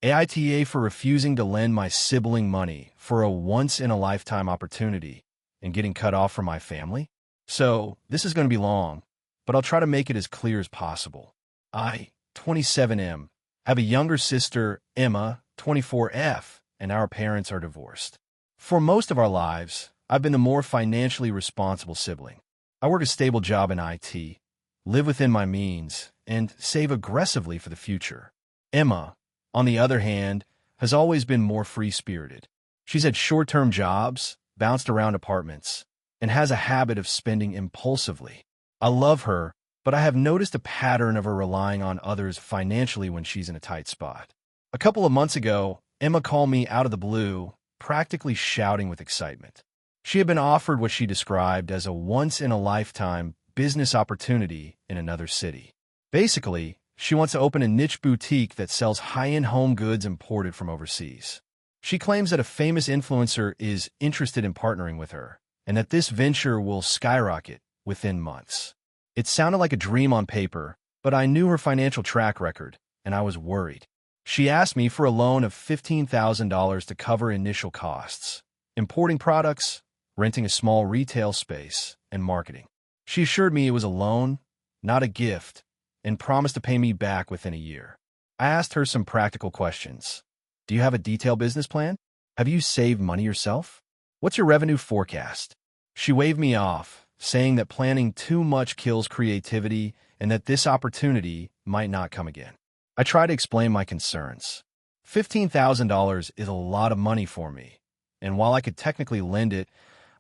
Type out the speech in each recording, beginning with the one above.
AITA for refusing to lend my sibling money for a once-in-a-lifetime opportunity and getting cut off from my family? So, this is going to be long, but I'll try to make it as clear as possible. I, 27M, have a younger sister, Emma, 24F, and our parents are divorced. For most of our lives, I've been the more financially responsible sibling. I work a stable job in IT, live within my means, and save aggressively for the future. Emma, on the other hand, has always been more free-spirited. She's had short-term jobs, bounced around apartments, and has a habit of spending impulsively. I love her, but I have noticed a pattern of her relying on others financially when she's in a tight spot. A couple of months ago, Emma called me out of the blue, practically shouting with excitement. She had been offered what she described as a once-in-a-lifetime business opportunity in another city. Basically, she wants to open a niche boutique that sells high-end home goods imported from overseas. She claims that a famous influencer is interested in partnering with her, and that this venture will skyrocket within months. It sounded like a dream on paper, but I knew her financial track record, and I was worried. She asked me for a loan of $15,000 to cover initial costs, importing products, renting a small retail space, and marketing. She assured me it was a loan, not a gift, and promised to pay me back within a year. I asked her some practical questions. Do you have a detailed business plan? Have you saved money yourself? What's your revenue forecast? She waved me off, saying that planning too much kills creativity and that this opportunity might not come again. I tried to explain my concerns. $15,000 is a lot of money for me, and while I could technically lend it,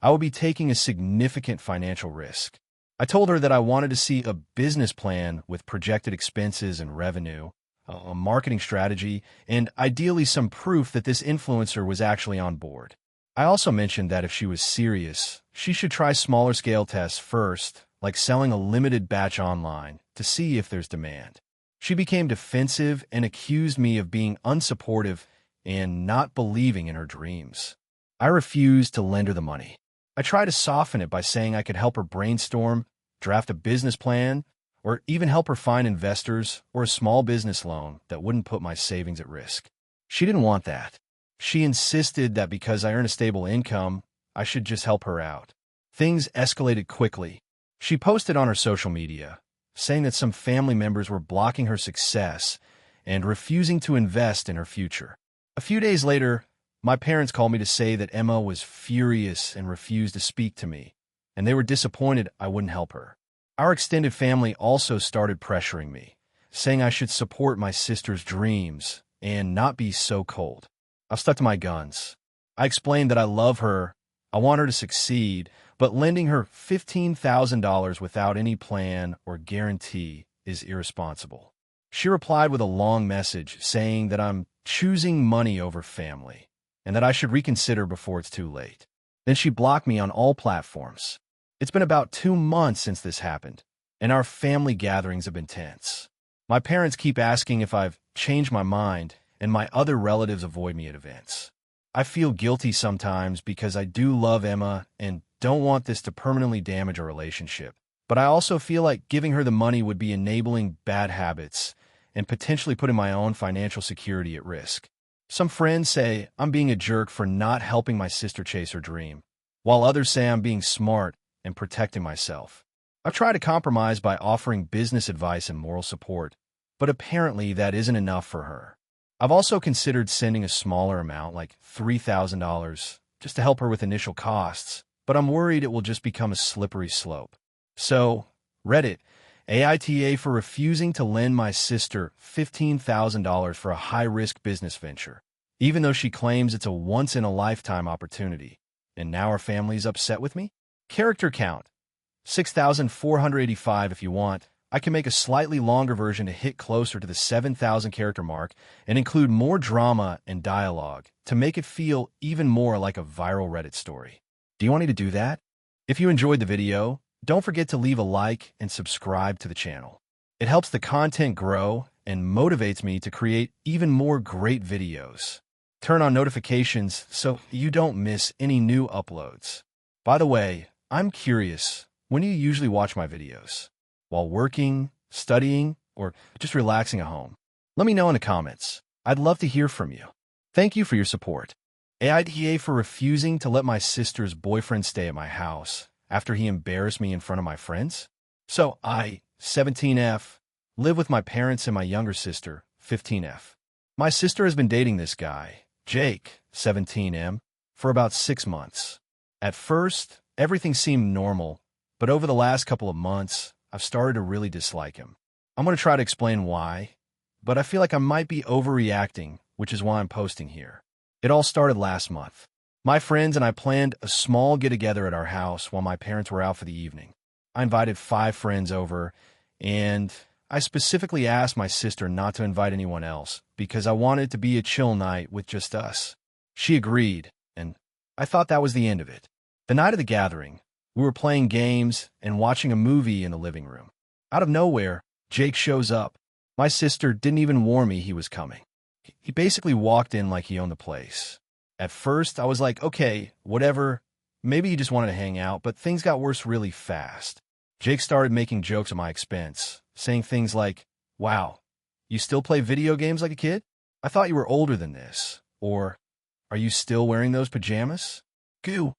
I would be taking a significant financial risk. I told her that I wanted to see a business plan with projected expenses and revenue, a marketing strategy, and ideally some proof that this influencer was actually on board. I also mentioned that if she was serious, she should try smaller scale tests first, like selling a limited batch online, to see if there's demand. She became defensive and accused me of being unsupportive and not believing in her dreams. I refused to lend her the money. I tried to soften it by saying I could help her brainstorm, draft a business plan, or even help her find investors or a small business loan that wouldn't put my savings at risk. She didn't want that. She insisted that because I earn a stable income, I should just help her out. Things escalated quickly. She posted on her social media, saying that some family members were blocking her success and refusing to invest in her future. A few days later, my parents called me to say that Emma was furious and refused to speak to me, and they were disappointed I wouldn't help her. Our extended family also started pressuring me, saying I should support my sister's dreams and not be so cold. I stuck to my guns. I explained that I love her, I want her to succeed, but lending her $15,000 without any plan or guarantee is irresponsible. She replied with a long message saying that I'm choosing money over family, and that I should reconsider before it's too late. Then she blocked me on all platforms. It's been about 2 months since this happened, and our family gatherings have been tense. My parents keep asking if I've changed my mind, and my other relatives avoid me at events. I feel guilty sometimes because I do love Emma and don't want this to permanently damage our relationship. But I also feel like giving her the money would be enabling bad habits and potentially putting my own financial security at risk. Some friends say I'm being a jerk for not helping my sister chase her dream, while others say I'm being smart and protecting myself. I've tried to compromise by offering business advice and moral support, but apparently that isn't enough for her. I've also considered sending a smaller amount, like $3,000, just to help her with initial costs, but I'm worried it will just become a slippery slope. So, Reddit, AITA for refusing to lend my sister $15,000 for a high-risk business venture, even though she claims it's a once-in-a-lifetime opportunity. And now her family's upset with me? Character count, 6,485 if you want. I can make a slightly longer version to hit closer to the 7,000 character mark and include more drama and dialogue to make it feel even more like a viral Reddit story. Do you want me to do that? If you enjoyed the video, don't forget to leave a like and subscribe to the channel. It helps the content grow and motivates me to create even more great videos. Turn on notifications so you don't miss any new uploads. By the way, I'm curious, when do you usually watch my videos? While working, studying, or just relaxing at home? Let me know in the comments. I'd love to hear from you. Thank you for your support. AITA for refusing to let my sister's boyfriend stay at my house after he embarrassed me in front of my friends. So I, 17F, live with my parents and my younger sister, 15F. My sister has been dating this guy, Jake, 17M, for about 6 months. At first, everything seemed normal, but over the last couple of months, I've started to really dislike him. I'm going to try to explain why, but I feel like I might be overreacting, which is why I'm posting here. It all started last month. My friends and I planned a small get-together at our house while my parents were out for the evening. I invited 5 friends over, and I specifically asked my sister not to invite anyone else because I wanted it to be a chill night with just us. She agreed, and I thought that was the end of it. The night of the gathering, we were playing games and watching a movie in the living room. Out of nowhere, Jake shows up. My sister didn't even warn me he was coming. He basically walked in like he owned the place. At first, I was like, okay, whatever, maybe he just wanted to hang out, but things got worse really fast. Jake started making jokes at my expense, saying things like, wow, you still play video games like a kid? I thought you were older than this. Or, are you still wearing those pajamas? Goo.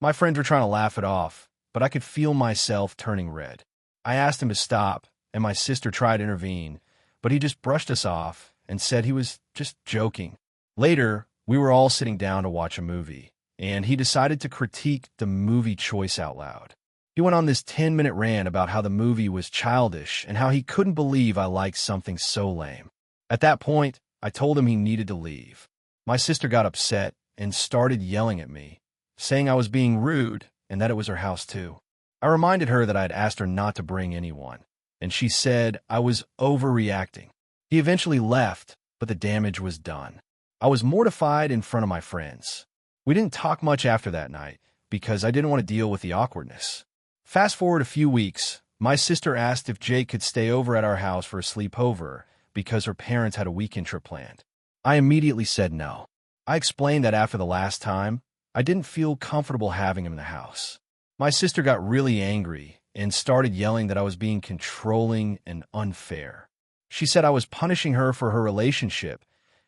My friends were trying to laugh it off, but I could feel myself turning red. I asked him to stop, and my sister tried to intervene, but he just brushed us off and said he was just joking. Later, we were all sitting down to watch a movie, and he decided to critique the movie choice out loud. He went on this 10-minute rant about how the movie was childish and how he couldn't believe I liked something so lame. At that point, I told him he needed to leave. My sister got upset and started yelling at me, saying I was being rude and that it was her house too. I reminded her that I had asked her not to bring anyone, and she said I was overreacting. He eventually left, but the damage was done. I was mortified in front of my friends. We didn't talk much after that night because I didn't want to deal with the awkwardness. Fast forward a few weeks, my sister asked if Jake could stay over at our house for a sleepover because her parents had a weekend trip planned. I immediately said no. I explained that after the last time, I didn't feel comfortable having him in the house. My sister got really angry and started yelling that I was being controlling and unfair. She said I was punishing her for her relationship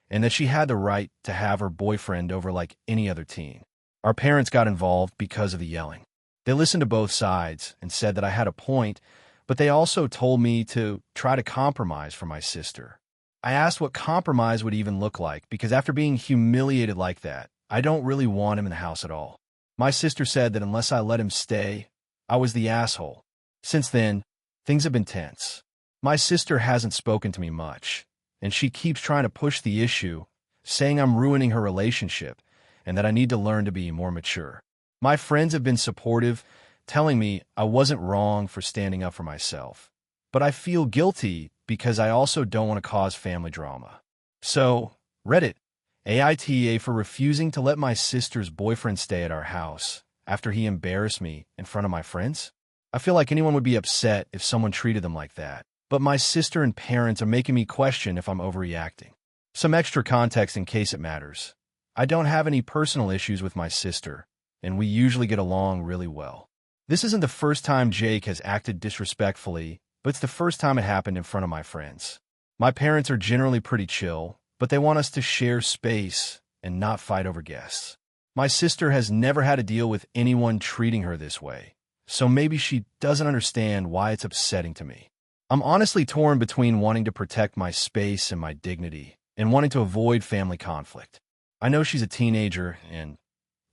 and that she had the right to have her boyfriend over like any other teen. Our parents got involved because of the yelling. They listened to both sides and said that I had a point, but they also told me to try to compromise for my sister. I asked what compromise would even look like because after being humiliated like that, I don't really want him in the house at all. My sister said that unless I let him stay, I was the asshole. Since then, things have been tense. My sister hasn't spoken to me much, and she keeps trying to push the issue, saying I'm ruining her relationship and that I need to learn to be more mature. My friends have been supportive, telling me I wasn't wrong for standing up for myself. But I feel guilty because I also don't want to cause family drama. So, Reddit, AITA for refusing to let my sister's boyfriend stay at our house after he embarrassed me in front of my friends? I feel like anyone would be upset if someone treated them like that. But my sister and parents are making me question if I'm overreacting. Some extra context in case it matters. I don't have any personal issues with my sister, and we usually get along really well. This isn't the first time Jake has acted disrespectfully, but it's the first time it happened in front of my friends. My parents are generally pretty chill, but they want us to share space and not fight over guests. My sister has never had to deal with anyone treating her this way, so maybe she doesn't understand why it's upsetting to me. I'm honestly torn between wanting to protect my space and my dignity and wanting to avoid family conflict. I know she's a teenager, and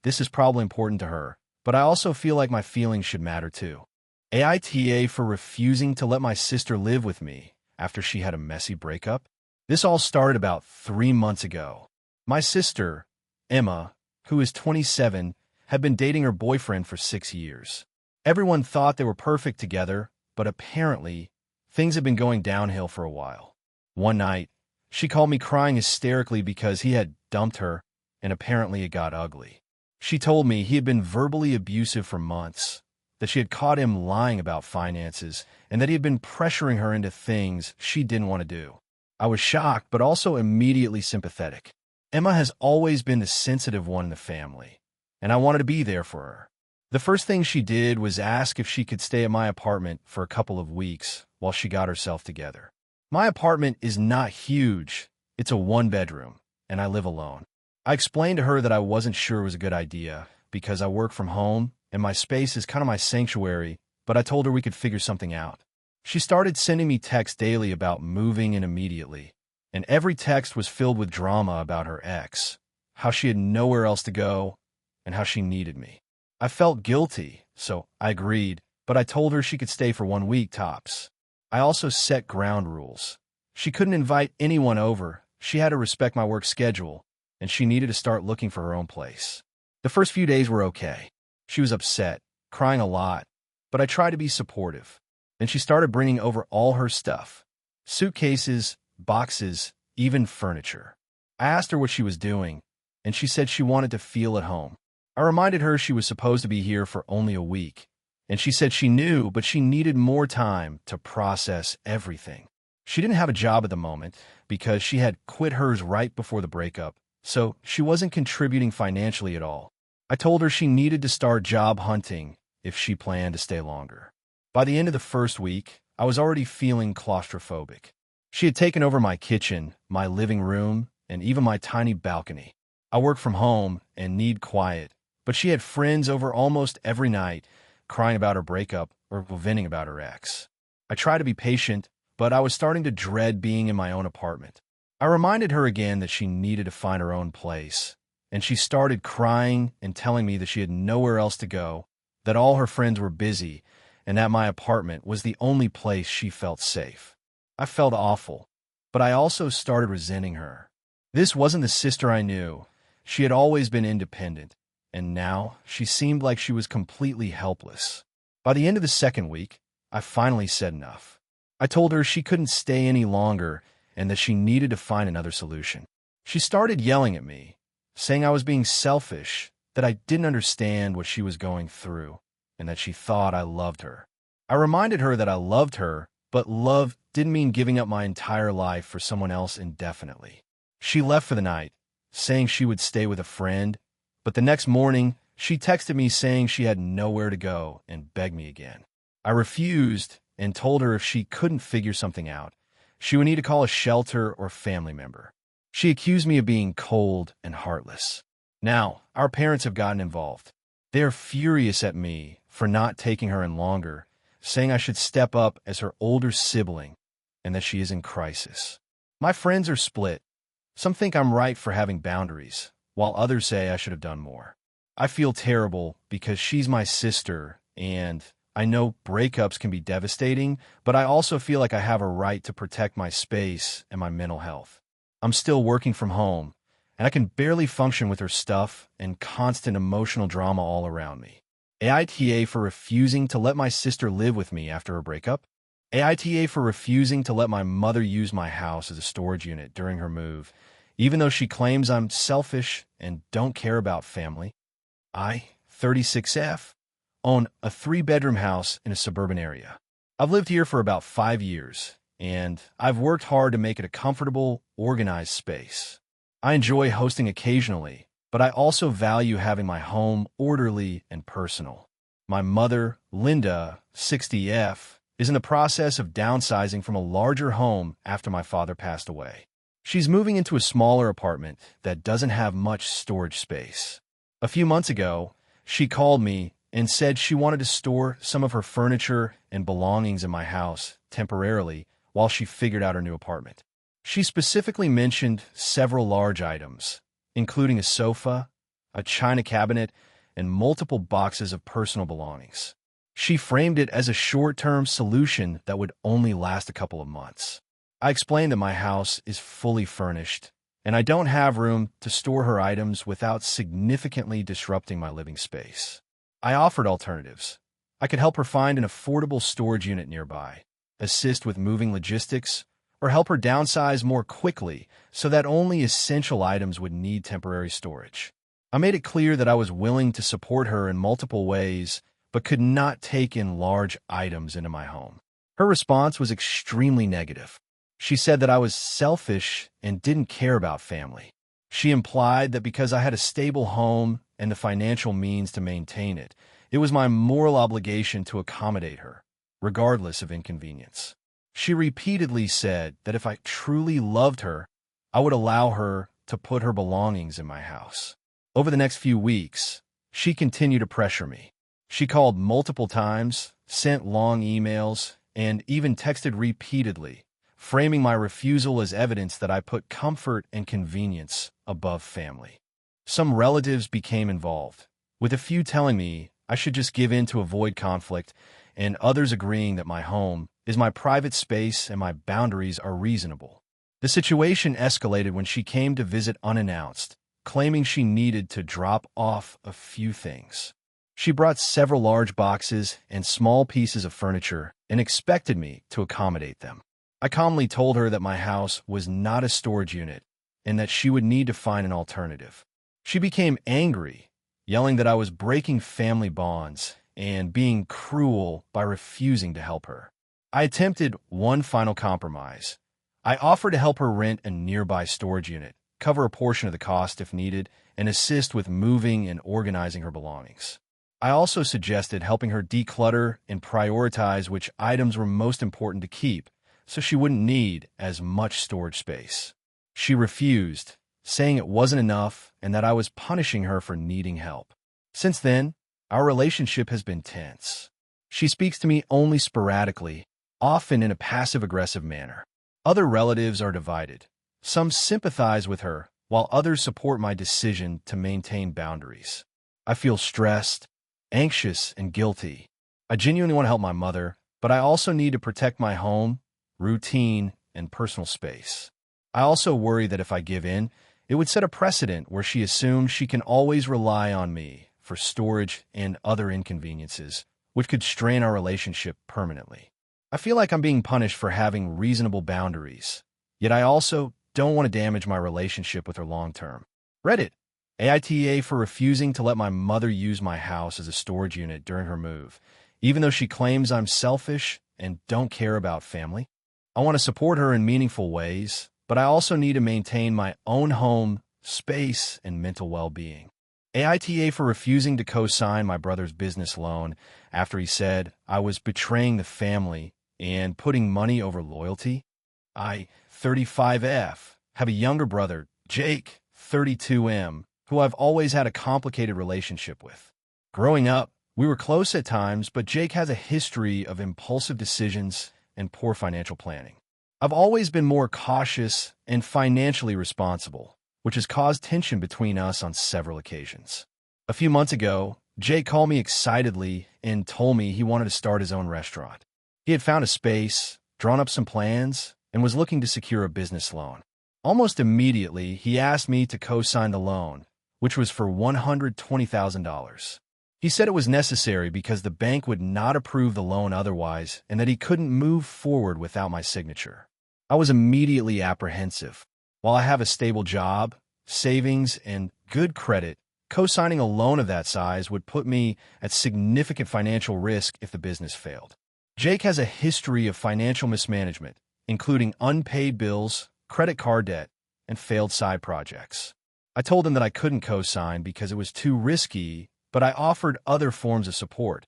this is probably important to her, but I also feel like my feelings should matter too. AITA for refusing to let my sister live with me after she had a messy breakup. This all started about 3 months ago. My sister, Emma, who is 27, had been dating her boyfriend for 6 years. Everyone thought they were perfect together, but apparently, things had been going downhill for a while. One night, she called me crying hysterically because he had dumped her, and apparently it got ugly. She told me he had been verbally abusive for months, that she had caught him lying about finances, and that he had been pressuring her into things she didn't want to do. I was shocked, but also immediately sympathetic. Emma has always been the sensitive one in the family, and I wanted to be there for her. The first thing she did was ask if she could stay at my apartment for a couple of weeks while she got herself together. My apartment is not huge, It's a one-bedroom, and I live alone. I explained to her that I wasn't sure it was a good idea because I work from home and my space is kind of my sanctuary, but I told her we could figure something out. She started sending me texts daily about moving in immediately, and every text was filled with drama about her ex, how she had nowhere else to go, and how she needed me. I felt guilty, so I agreed, but I told her she could stay for 1 week tops. I also set ground rules. She couldn't invite anyone over, she had to respect my work schedule, and she needed to start looking for her own place. The first few days were okay. She was upset, crying a lot, but I tried to be supportive. Then she started bringing over all her stuff. Suitcases, boxes, even furniture. I asked her what she was doing, and she said she wanted to feel at home. I reminded her she was supposed to be here for only a week, and she said she knew, but she needed more time to process everything. She didn't have a job at the moment because she had quit hers right before the breakup, so she wasn't contributing financially at all. I told her she needed to start job hunting if she planned to stay longer. By the end of the first week, I was already feeling claustrophobic. She had taken over my kitchen, my living room, and even my tiny balcony. I work from home and need quiet, but she had friends over almost every night, crying about her breakup or venting about her ex. I tried to be patient, but I was starting to dread being in my own apartment. I reminded her again that she needed to find her own place, and she started crying and telling me that she had nowhere else to go, that all her friends were busy, and that my apartment was the only place she felt safe. I felt awful, but I also started resenting her. This wasn't the sister I knew. She had always been independent, and now she seemed like she was completely helpless. By the end of the second week, I finally said enough. I told her she couldn't stay any longer and that she needed to find another solution. She started yelling at me, saying I was being selfish, that I didn't understand what she was going through, and that she thought I loved her. I reminded her that I loved her, but love didn't mean giving up my entire life for someone else indefinitely. She left for the night, saying she would stay with a friend, but the next morning, she texted me saying she had nowhere to go and begged me again. I refused and told her if she couldn't figure something out, she would need to call a shelter or family member. She accused me of being cold and heartless. Now, our parents have gotten involved. They are furious at me for not taking her in longer, saying I should step up as her older sibling and that she is in crisis. My friends are split. Some think I'm right for having boundaries, while others say I should have done more. I feel terrible because she's my sister, and I know breakups can be devastating, but I also feel like I have a right to protect my space and my mental health. I'm still working from home, and I can barely function with her stuff and constant emotional drama all around me. AITA for refusing to let my sister live with me after her breakup. AITA for refusing to let my mother use my house as a storage unit during her move, even though she claims I'm selfish and don't care about family. I, 36F, own a 3-bedroom house in a suburban area. I've lived here for about 5 years, and I've worked hard to make it a comfortable, organized space. I enjoy hosting occasionally, but I also value having my home orderly and personal. My mother, Linda, 60F, is in the process of downsizing from a larger home after my father passed away. She's moving into a smaller apartment that doesn't have much storage space. A few months ago, she called me and said she wanted to store some of her furniture and belongings in my house temporarily while she figured out her new apartment. She specifically mentioned several large items, including a sofa, a china cabinet, and multiple boxes of personal belongings. She framed it as a short-term solution that would only last a couple of months. I explained that my house is fully furnished, and I don't have room to store her items without significantly disrupting my living space. I offered alternatives. I could help her find an affordable storage unit nearby, assist with moving logistics, or help her downsize more quickly so that only essential items would need temporary storage. I made it clear that I was willing to support her in multiple ways, but could not take in large items into my home. Her response was extremely negative. She said that I was selfish and didn't care about family. She implied that because I had a stable home and the financial means to maintain it, it was my moral obligation to accommodate her, regardless of inconvenience. She repeatedly said that if I truly loved her, I would allow her to put her belongings in my house. Over the next few weeks, she continued to pressure me. She called multiple times, sent long emails, and even texted repeatedly, framing my refusal as evidence that I put comfort and convenience above family. Some relatives became involved, with a few telling me I should just give in to avoid conflict, and others agreeing that my home is my private space and my boundaries are reasonable. The situation escalated when she came to visit unannounced, claiming she needed to drop off a few things. She brought several large boxes and small pieces of furniture and expected me to accommodate them. I calmly told her that my house was not a storage unit and that she would need to find an alternative. She became angry, yelling that I was breaking family bonds and being cruel by refusing to help her. I attempted one final compromise. I offered to help her rent a nearby storage unit, cover a portion of the cost if needed, and assist with moving and organizing her belongings. I also suggested helping her declutter and prioritize which items were most important to keep, so she wouldn't need as much storage space. She refused, saying it wasn't enough and that I was punishing her for needing help. Since then, our relationship has been tense. She speaks to me only sporadically, often in a passive-aggressive manner. Other relatives are divided. Some sympathize with her, while others support my decision to maintain boundaries. I feel stressed, anxious, and guilty. I genuinely want to help my mother, but I also need to protect my home, routine, and personal space. I also worry that if I give in, it would set a precedent where she assumes she can always rely on me for storage and other inconveniences, which could strain our relationship permanently. I feel like I'm being punished for having reasonable boundaries, yet I also don't want to damage my relationship with her long-term. Reddit, AITA for refusing to let my mother use my house as a storage unit during her move, even though she claims I'm selfish and don't care about family. I want to support her in meaningful ways, but I also need to maintain my own home, space, and mental well-being. AITA for refusing to co-sign my brother's business loan after he said I was betraying the family and putting money over loyalty. I, 35F, have a younger brother, Jake, 32M, who I've always had a complicated relationship with. Growing up, we were close at times, but Jake has a history of impulsive decisions and poor financial planning. I've always been more cautious and financially responsible, which has caused tension between us on several occasions. A few months ago, Jake called me excitedly and told me he wanted to start his own restaurant. He had found a space, drawn up some plans, and was looking to secure a business loan. Almost immediately, he asked me to co-sign the loan, which was for $120,000. He said it was necessary because the bank would not approve the loan otherwise and that he couldn't move forward without my signature. I was immediately apprehensive. While I have a stable job, savings, and good credit, co-signing a loan of that size would put me at significant financial risk if the business failed. Jake has a history of financial mismanagement, including unpaid bills, credit card debt, and failed side projects. I told him that I couldn't co-sign because it was too risky, but I offered other forms of support,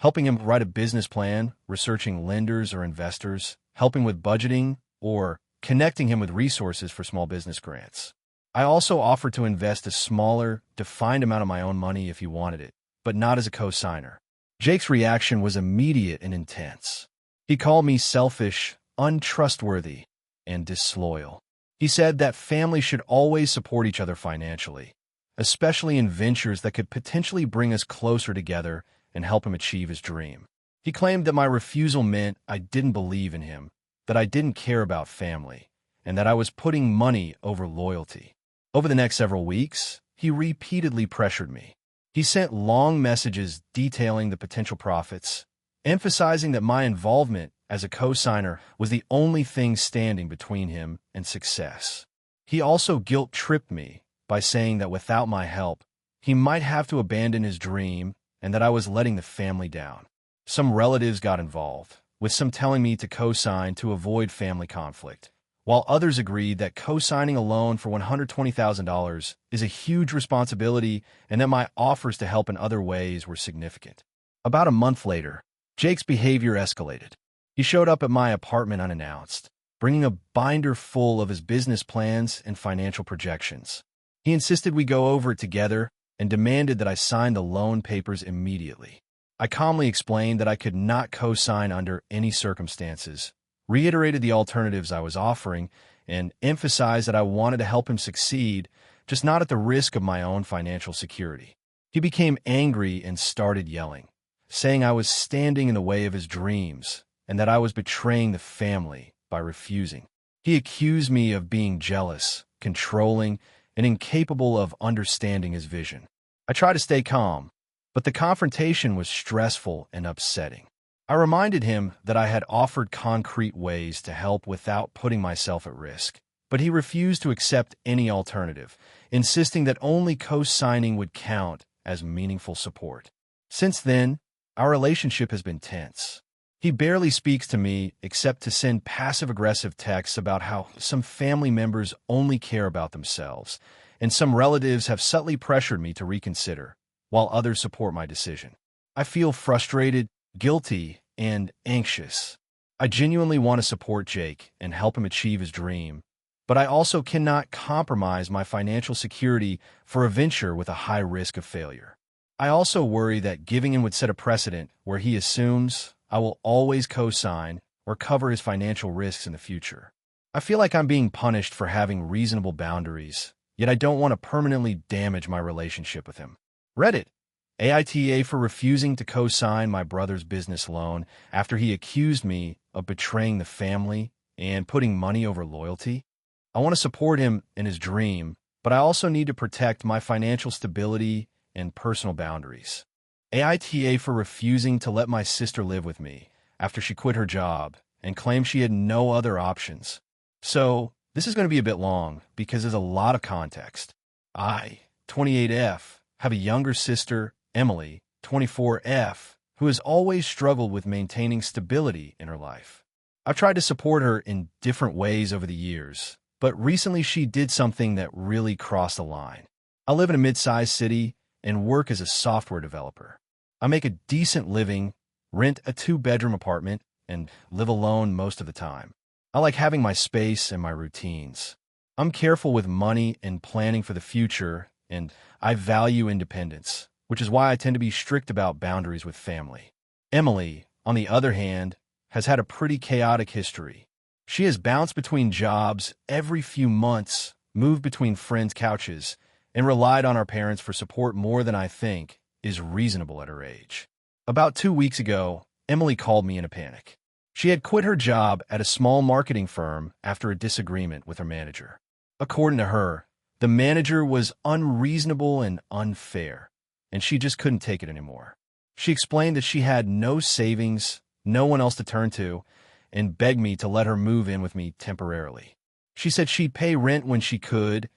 helping him write a business plan, researching lenders or investors, helping with budgeting, or connecting him with resources for small business grants. I also offered to invest a smaller, defined amount of my own money if he wanted it, but not as a co-signer. Jake's reaction was immediate and intense. He called me selfish, untrustworthy, and disloyal. He said that families should always support each other financially, especially in ventures that could potentially bring us closer together and help him achieve his dream. He claimed that my refusal meant I didn't believe in him, that I didn't care about family, and that I was putting money over loyalty. Over the next several weeks, he repeatedly pressured me. He sent long messages detailing the potential profits, emphasizing that my involvement as a co-signer was the only thing standing between him and success. He also guilt-tripped me by saying that without my help, he might have to abandon his dream and that I was letting the family down. Some relatives got involved, with some telling me to co-sign to avoid family conflict, while others agreed that co-signing a loan for $120,000 is a huge responsibility and that my offers to help in other ways were significant. About a month later, Jake's behavior escalated. He showed up at my apartment unannounced, bringing a binder full of his business plans and financial projections. He insisted we go over it together and demanded that I sign the loan papers immediately. I calmly explained that I could not co-sign under any circumstances, reiterated the alternatives I was offering, and emphasized that I wanted to help him succeed, just not at the risk of my own financial security. He became angry and started yelling, saying I was standing in the way of his dreams and that I was betraying the family by refusing. He accused me of being jealous, controlling, and incapable of understanding his vision. I tried to stay calm, but the confrontation was stressful and upsetting. I reminded him that I had offered concrete ways to help without putting myself at risk, but he refused to accept any alternative, insisting that only co-signing would count as meaningful support. Since then, our relationship has been tense. He barely speaks to me except to send passive-aggressive texts about how some family members only care about themselves, and some relatives have subtly pressured me to reconsider, while others support my decision. I feel frustrated, guilty, and anxious. I genuinely want to support Jake and help him achieve his dream, but I also cannot compromise my financial security for a venture with a high risk of failure. I also worry that giving in would set a precedent where he assumes I will always co-sign or cover his financial risks in the future. I feel like I'm being punished for having reasonable boundaries, yet I don't want to permanently damage my relationship with him. Reddit: AITA for refusing to co-sign my brother's business loan after he accused me of betraying the family and putting money over loyalty. I want to support him in his dream, but I also need to protect my financial stability and personal boundaries. AITA for refusing to let my sister live with me after she quit her job and claimed she had no other options. So, this is going to be a bit long because there's a lot of context. I, 28F, have a younger sister, Emily, 24F, who has always struggled with maintaining stability in her life. I've tried to support her in different ways over the years, but recently she did something that really crossed the line. I live in a mid-sized city and work as a software developer. I make a decent living, rent a 2-bedroom apartment, and live alone most of the time. I like having my space and my routines. I'm careful with money and planning for the future, and I value independence, which is why I tend to be strict about boundaries with family. Emily, on the other hand, has had a pretty chaotic history. She has bounced between jobs every few months, moved between friends' couches, and relied on our parents for support more than I think is reasonable at her age. About 2 weeks ago, Emily called me in a panic. She had quit her job at a small marketing firm after a disagreement with her manager. According to her, the manager was unreasonable and unfair, and she just couldn't take it anymore. She explained that she had no savings, no one else to turn to, and begged me to let her move in with me temporarily. She said she'd pay rent when she could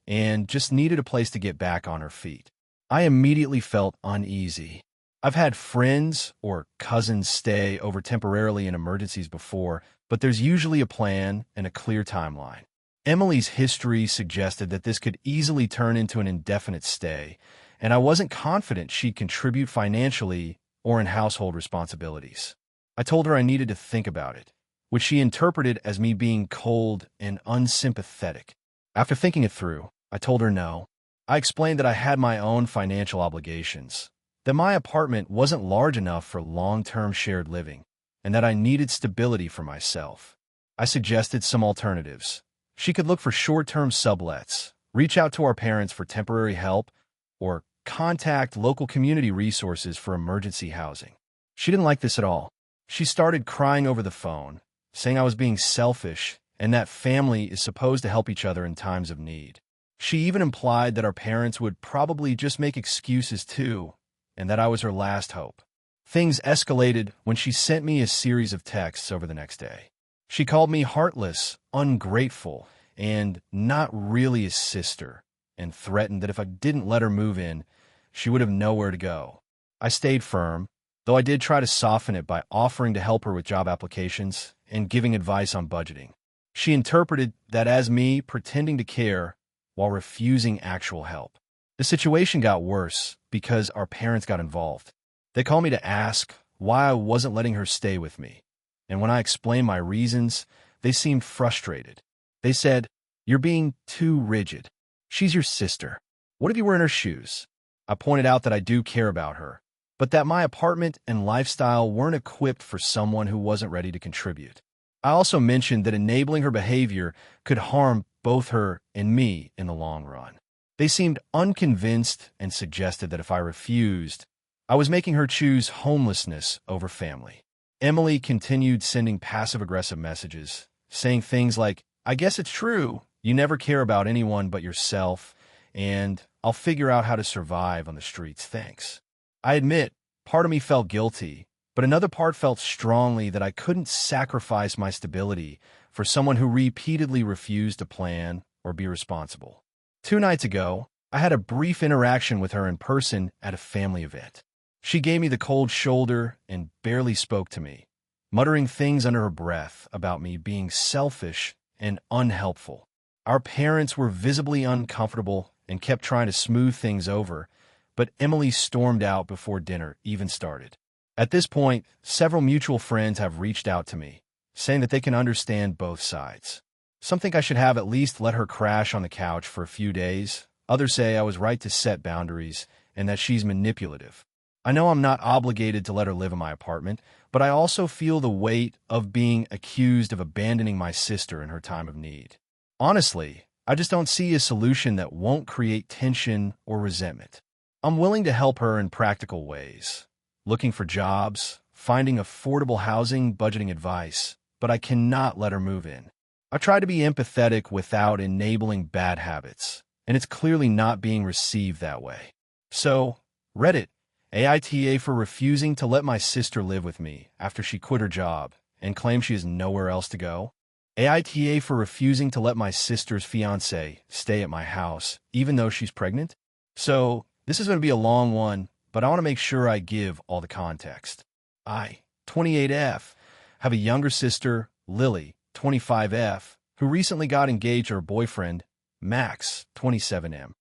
and just needed a place to get back on her feet. I immediately felt uneasy. I've had friends or cousins stay over temporarily in emergencies before, but there's usually a plan and a clear timeline. Emily's history suggested that this could easily turn into an indefinite stay, and I wasn't confident she'd contribute financially or in household responsibilities. I told her I needed to think about it, which she interpreted as me being cold and unsympathetic. After thinking it through, I told her no. I explained that I had my own financial obligations, that my apartment wasn't large enough for long-term shared living, and that I needed stability for myself. I suggested some alternatives. She could look for short-term sublets, reach out to our parents for temporary help, or contact local community resources for emergency housing. She didn't like this at all. She started crying over the phone, saying I was being selfish and that family is supposed to help each other in times of need. She even implied that our parents would probably just make excuses too, and that I was her last hope. Things escalated when she sent me a series of texts over the next day. She called me heartless, ungrateful, and not really a sister, and threatened that if I didn't let her move in, she would have nowhere to go. I stayed firm, though I did try to soften it by offering to help her with job applications and giving advice on budgeting. She interpreted that as me pretending to care while refusing actual help. The situation got worse because our parents got involved. They called me to ask why I wasn't letting her stay with me, and when I explained my reasons, they seemed frustrated. They said, "You're being too rigid. She's your sister. What if you were in her shoes?" I pointed out that I do care about her, but that my apartment and lifestyle weren't equipped for someone who wasn't ready to contribute. I also mentioned that enabling her behavior could harm both her and me in the long run. They seemed unconvinced and suggested that if I refused, I was making her choose homelessness over family. Emily continued sending passive-aggressive messages, saying things like, "I guess it's true. You never care about anyone but yourself, and I'll figure out how to survive on the streets, thanks." I admit, part of me felt guilty, but another part felt strongly that I couldn't sacrifice my stability for someone who repeatedly refused to plan or be responsible. 2 nights ago, I had a brief interaction with her in person at a family event. She gave me the cold shoulder and barely spoke to me, muttering things under her breath about me being selfish and unhelpful. Our parents were visibly uncomfortable and kept trying to smooth things over, but Emily stormed out before dinner even started. At this point, several mutual friends have reached out to me, saying that they can understand both sides. Some think I should have at least let her crash on the couch for a few days. Others say I was right to set boundaries and that she's manipulative. I know I'm not obligated to let her live in my apartment, but I also feel the weight of being accused of abandoning my sister in her time of need. Honestly, I just don't see a solution that won't create tension or resentment. I'm willing to help her in practical ways, looking for jobs, finding affordable housing, budgeting advice, but I cannot let her move in. I try to be empathetic without enabling bad habits, and it's clearly not being received that way. So, Reddit, AITA for refusing to let my sister live with me after she quit her job and claims she has nowhere else to go. AITA for refusing to let my sister's fiancé stay at my house, even though she's pregnant. So, this is going to be a long one, but I want to make sure I give all the context. I, 28F, have a younger sister, Lily, 25F, who recently got engaged to her boyfriend, Max, 27M.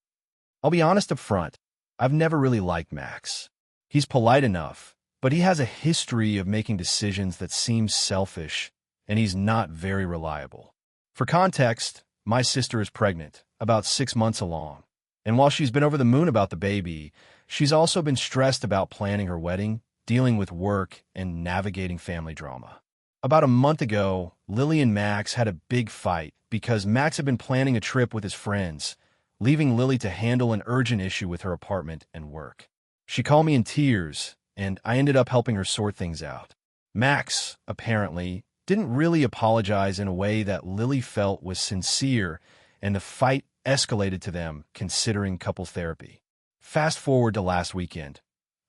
I'll be honest up front, I've never really liked Max. He's polite enough, but he has a history of making decisions that seem selfish, and he's not very reliable. For context, my sister is pregnant, about 6 months along, and while she's been over the moon about the baby, she's also been stressed about planning her wedding, dealing with work, and navigating family drama. About a month ago, Lily and Max had a big fight because Max had been planning a trip with his friends, leaving Lily to handle an urgent issue with her apartment and work. She called me in tears, and I ended up helping her sort things out. Max, apparently, didn't really apologize in a way that Lily felt was sincere, and the fight escalated to them considering couples therapy. Fast forward to last weekend.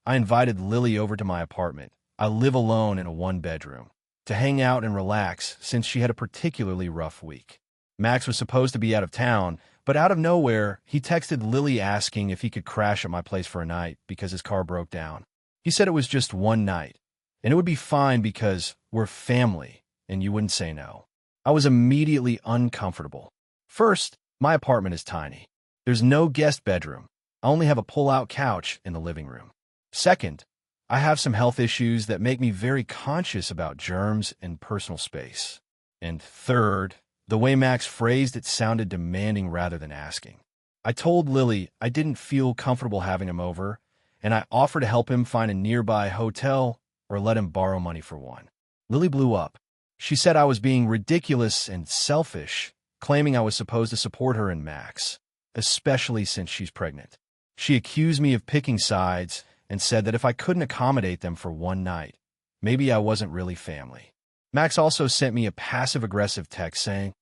I invited Lily over to my apartment. I live alone in a 1-bedroom, to hang out and relax since she had a particularly rough week. Max was supposed to be out of town, but out of nowhere, he texted Lily asking if he could crash at my place for a night because his car broke down. He said it was just one night, and it would be fine because we're family, and you wouldn't say no. I was immediately uncomfortable. First, my apartment is tiny. There's no guest bedroom. I only have a pull-out couch in the living room. Second, I have some health issues that make me very conscious about germs and personal space. And third, the way Max phrased it sounded demanding rather than asking. I told Lily I didn't feel comfortable having him over, and I offered to help him find a nearby hotel or let him borrow money for one. Lily blew up. She said I was being ridiculous and selfish, claiming I was supposed to support her and Max, especially since she's pregnant. She accused me of picking sides and said that if I couldn't accommodate them for one night, maybe I wasn't really family. Max also sent me a passive-aggressive text saying,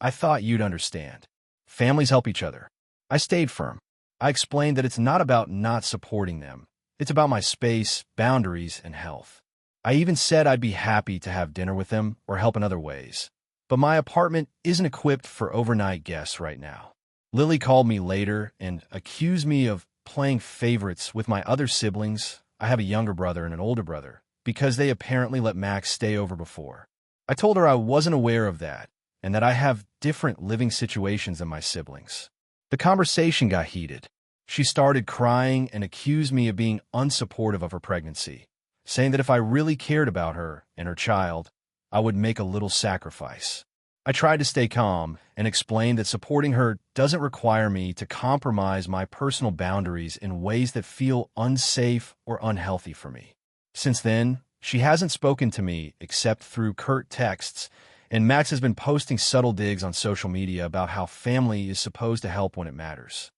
"I thought you'd understand. Families help each other." I stayed firm. I explained that it's not about not supporting them. It's about my space, boundaries, and health. I even said I'd be happy to have dinner with them or help in other ways. But my apartment isn't equipped for overnight guests right now. Lily called me later and accused me of playing favorites with my other siblings. I have a younger brother and an older brother, because they apparently let Max stay over before. I told her I wasn't aware of that, and that I have different living situations than my siblings. The conversation got heated. She started crying and accused me of being unsupportive of her pregnancy, saying that if I really cared about her and her child, I would make a little sacrifice. I tried to stay calm and explain that supporting her doesn't require me to compromise my personal boundaries in ways that feel unsafe or unhealthy for me. Since then, she hasn't spoken to me except through curt texts, and Max has been posting subtle digs on social media about how family is supposed to help when it matters.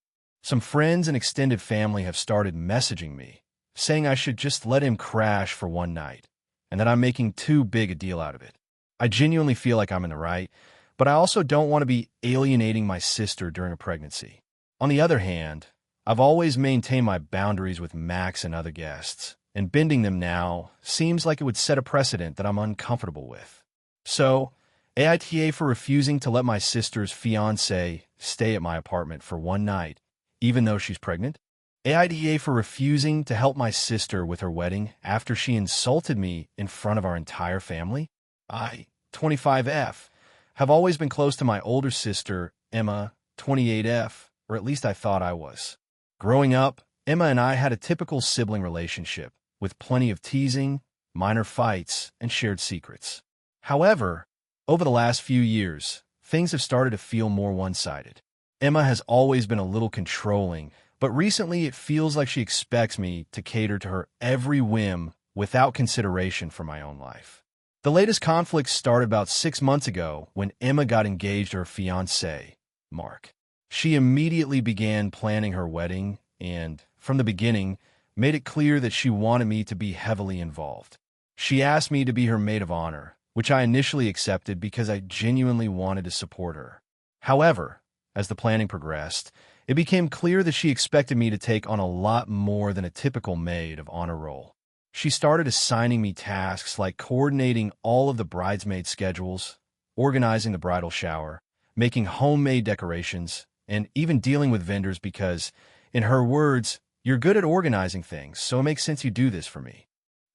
Some friends and extended family have started messaging me, saying I should just let him crash for one night, and that I'm making too big a deal out of it. I genuinely feel like I'm in the right, but I also don't want to be alienating my sister during a pregnancy. On the other hand, I've always maintained my boundaries with Max and other guests, and bending them now seems like it would set a precedent that I'm uncomfortable with. So, AITA for refusing to let my sister's fiancé stay at my apartment for one night, even though she's pregnant? AITA for refusing to help my sister with her wedding after she insulted me in front of our entire family? I, 25F, have always been close to my older sister, Emma, 28F, or at least I thought I was. Growing up, Emma and I had a typical sibling relationship, with plenty of teasing, minor fights, and shared secrets. However, over the last few years, things have started to feel more one-sided. Emma has always been a little controlling, but recently it feels like she expects me to cater to her every whim without consideration for my own life. The latest conflict started about 6 months ago when Emma got engaged to her fiancé, Mark. She immediately began planning her wedding and, from the beginning, made it clear that she wanted me to be heavily involved. She asked me to be her maid of honor, which I initially accepted because I genuinely wanted to support her. However, as the planning progressed, it became clear that she expected me to take on a lot more than a typical maid of honor role. She started assigning me tasks like coordinating all of the bridesmaid schedules, organizing the bridal shower, making homemade decorations, and even dealing with vendors because, in her words, "You're good at organizing things, so it makes sense you do this for me."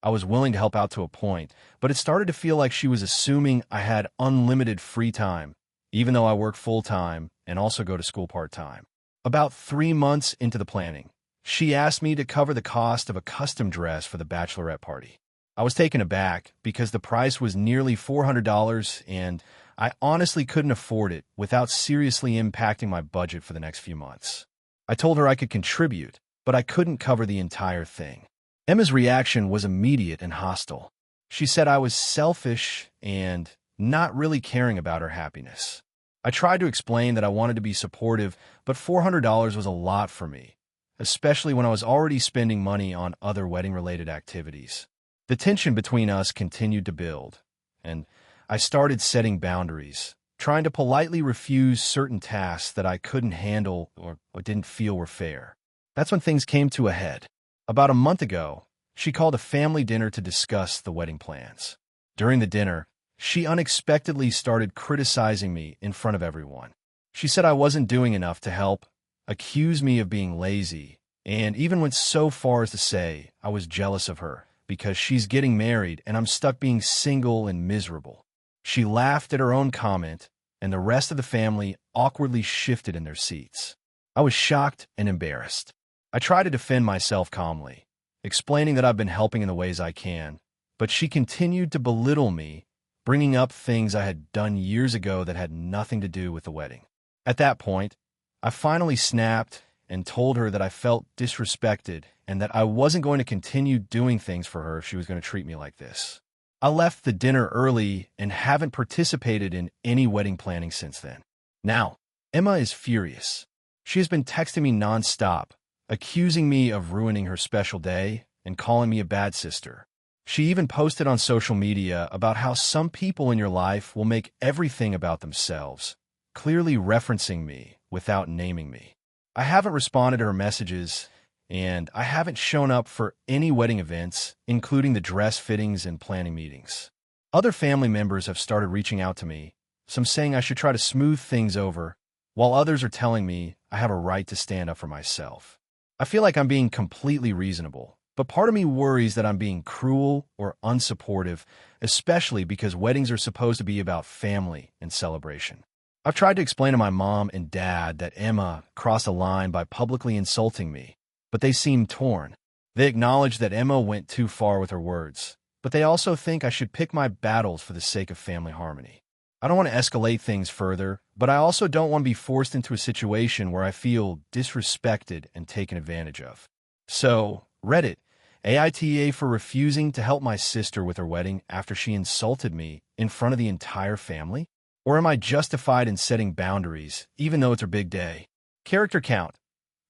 I was willing to help out to a point, but it started to feel like she was assuming I had unlimited free time, even though I work full-time and also go to school part-time. About 3 months into the planning, she asked me to cover the cost of a custom dress for the bachelorette party. I was taken aback because the price was nearly $400 and I honestly couldn't afford it without seriously impacting my budget for the next few months. I told her I could contribute, but I couldn't cover the entire thing. Emma's reaction was immediate and hostile. She said I was selfish and not really caring about her happiness. I tried to explain that I wanted to be supportive, but $400 was a lot for me, especially when I was already spending money on other wedding-related activities. The tension between us continued to build, and I started setting boundaries, trying to politely refuse certain tasks that I couldn't handle or didn't feel were fair. That's when things came to a head. About a month ago, she called a family dinner to discuss the wedding plans. During the dinner, she unexpectedly started criticizing me in front of everyone. She said I wasn't doing enough to help, accused me of being lazy, and even went so far as to say I was jealous of her because she's getting married and I'm stuck being single and miserable. She laughed at her own comment, and the rest of the family awkwardly shifted in their seats. I was shocked and embarrassed. I tried to defend myself calmly, explaining that I've been helping in the ways I can, but she continued to belittle me, bringing up things I had done years ago that had nothing to do with the wedding. At that point, I finally snapped and told her that I felt disrespected and that I wasn't going to continue doing things for her if she was going to treat me like this. I left the dinner early and haven't participated in any wedding planning since then. Now, Emma is furious. She has been texting me nonstop, accusing me of ruining her special day and calling me a bad sister. She even posted on social media about how some people in your life will make everything about themselves, clearly referencing me without naming me. I haven't responded to her messages, and I haven't shown up for any wedding events, including the dress fittings and planning meetings. Other family members have started reaching out to me, some saying I should try to smooth things over, while others are telling me I have a right to stand up for myself. I feel like I'm being completely reasonable, but part of me worries that I'm being cruel or unsupportive, especially because weddings are supposed to be about family and celebration. I've tried to explain to my mom and dad that Emma crossed a line by publicly insulting me, but they seem torn. They acknowledge that Emma went too far with her words, but they also think I should pick my battles for the sake of family harmony. I don't want to escalate things further, but I also don't want to be forced into a situation where I feel disrespected and taken advantage of. So, Reddit, AITA for refusing to help my sister with her wedding after she insulted me in front of the entire family? Or am I justified in setting boundaries, even though it's her big day? Character count,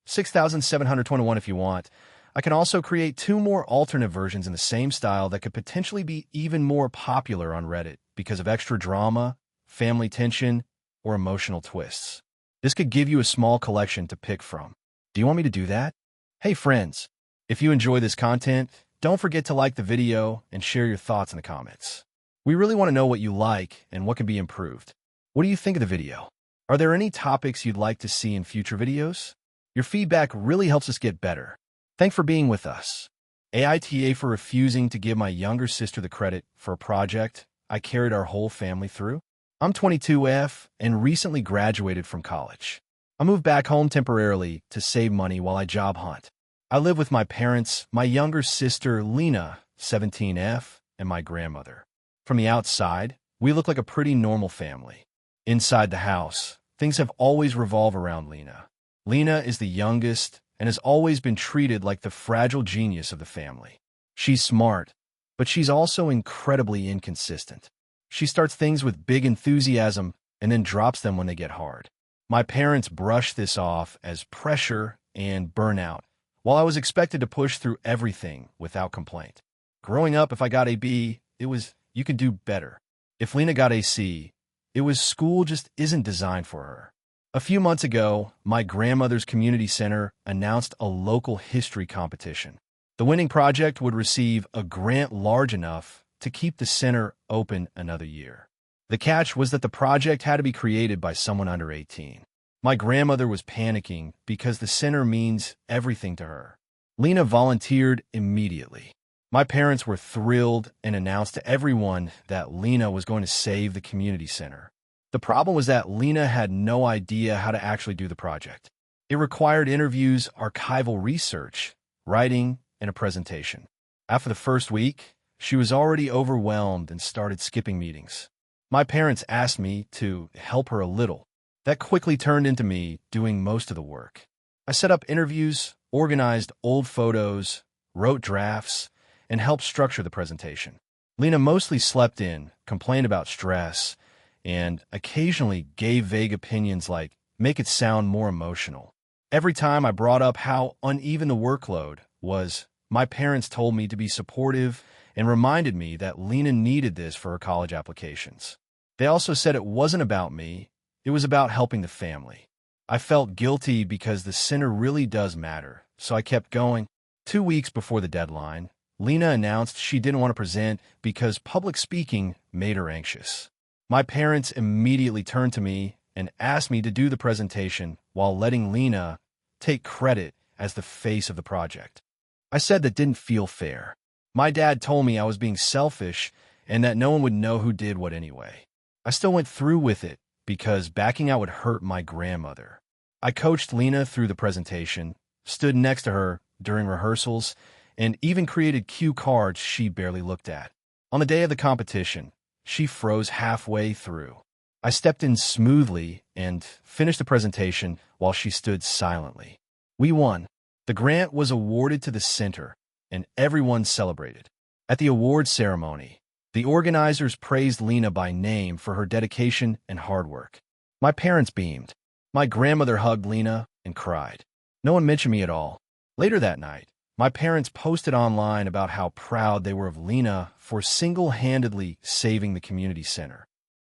6,721 if you want. I can also create 2 more alternate versions in the same style that could potentially be even more popular on Reddit because of extra drama, family tension, or emotional twists. This could give you a small collection to pick from. Do you want me to do that? Hey friends, if you enjoy this content, don't forget to like the video and share your thoughts in the comments. We really want to know what you like and what can be improved. What do you think of the video? Are there any topics you'd like to see in future videos? Your feedback really helps us get better. Thanks for being with us. AITA for refusing to give my younger sister the credit for a project I carried our whole family through. I'm 22F and recently graduated from college. I moved back home temporarily to save money while I job hunt. I live with my parents, my younger sister, Lena, 17F, and my grandmother. From the outside, we look like a pretty normal family. Inside the house, things have always revolved around Lena. Lena is the youngest and has always been treated like the fragile genius of the family. She's smart, but she's also incredibly inconsistent. She starts things with big enthusiasm and then drops them when they get hard. My parents brushed this off as pressure and burnout, while I was expected to push through everything without complaint. Growing up, if I got a B, it was, you can do better. If Lena got a C, it was school just isn't designed for her. A few months ago, my grandmother's community center announced a local history competition. The winning project would receive a grant large enough to keep the center open another year. The catch was that the project had to be created by someone under 18. My grandmother was panicking because the center means everything to her. Lena volunteered immediately. My parents were thrilled and announced to everyone that Lena was going to save the community center. The problem was that Lena had no idea how to actually do the project. It required interviews, archival research, writing, and a presentation. After the first week, she was already overwhelmed and started skipping meetings. My parents asked me to help her a little. That quickly turned into me doing most of the work. I set up interviews, organized old photos, wrote drafts, and helped structure the presentation. Lena mostly slept in, complained about stress, and occasionally gave vague opinions like, make it sound more emotional. Every time I brought up how uneven the workload was, my parents told me to be supportive and reminded me that Lena needed this for her college applications. They also said it wasn't about me, it was about helping the family. I felt guilty because the center really does matter, so I kept going. 2 weeks before the deadline, Lena announced she didn't want to present because public speaking made her anxious. My parents immediately turned to me and asked me to do the presentation while letting Lena take credit as the face of the project. I said that didn't feel fair. My dad told me I was being selfish and that no one would know who did what anyway. I still went through with it because backing out would hurt my grandmother. I coached Lena through the presentation, stood next to her during rehearsals, and even created cue cards she barely looked at. On the day of the competition, she froze halfway through. I stepped in smoothly and finished the presentation while she stood silently. We won. The grant was awarded to the center, and everyone celebrated. At the awards ceremony, the organizers praised Lena by name for her dedication and hard work. My parents beamed. My grandmother hugged Lena and cried. No one mentioned me at all. Later that night, my parents posted online about how proud they were of Lena for single-handedly saving the community center.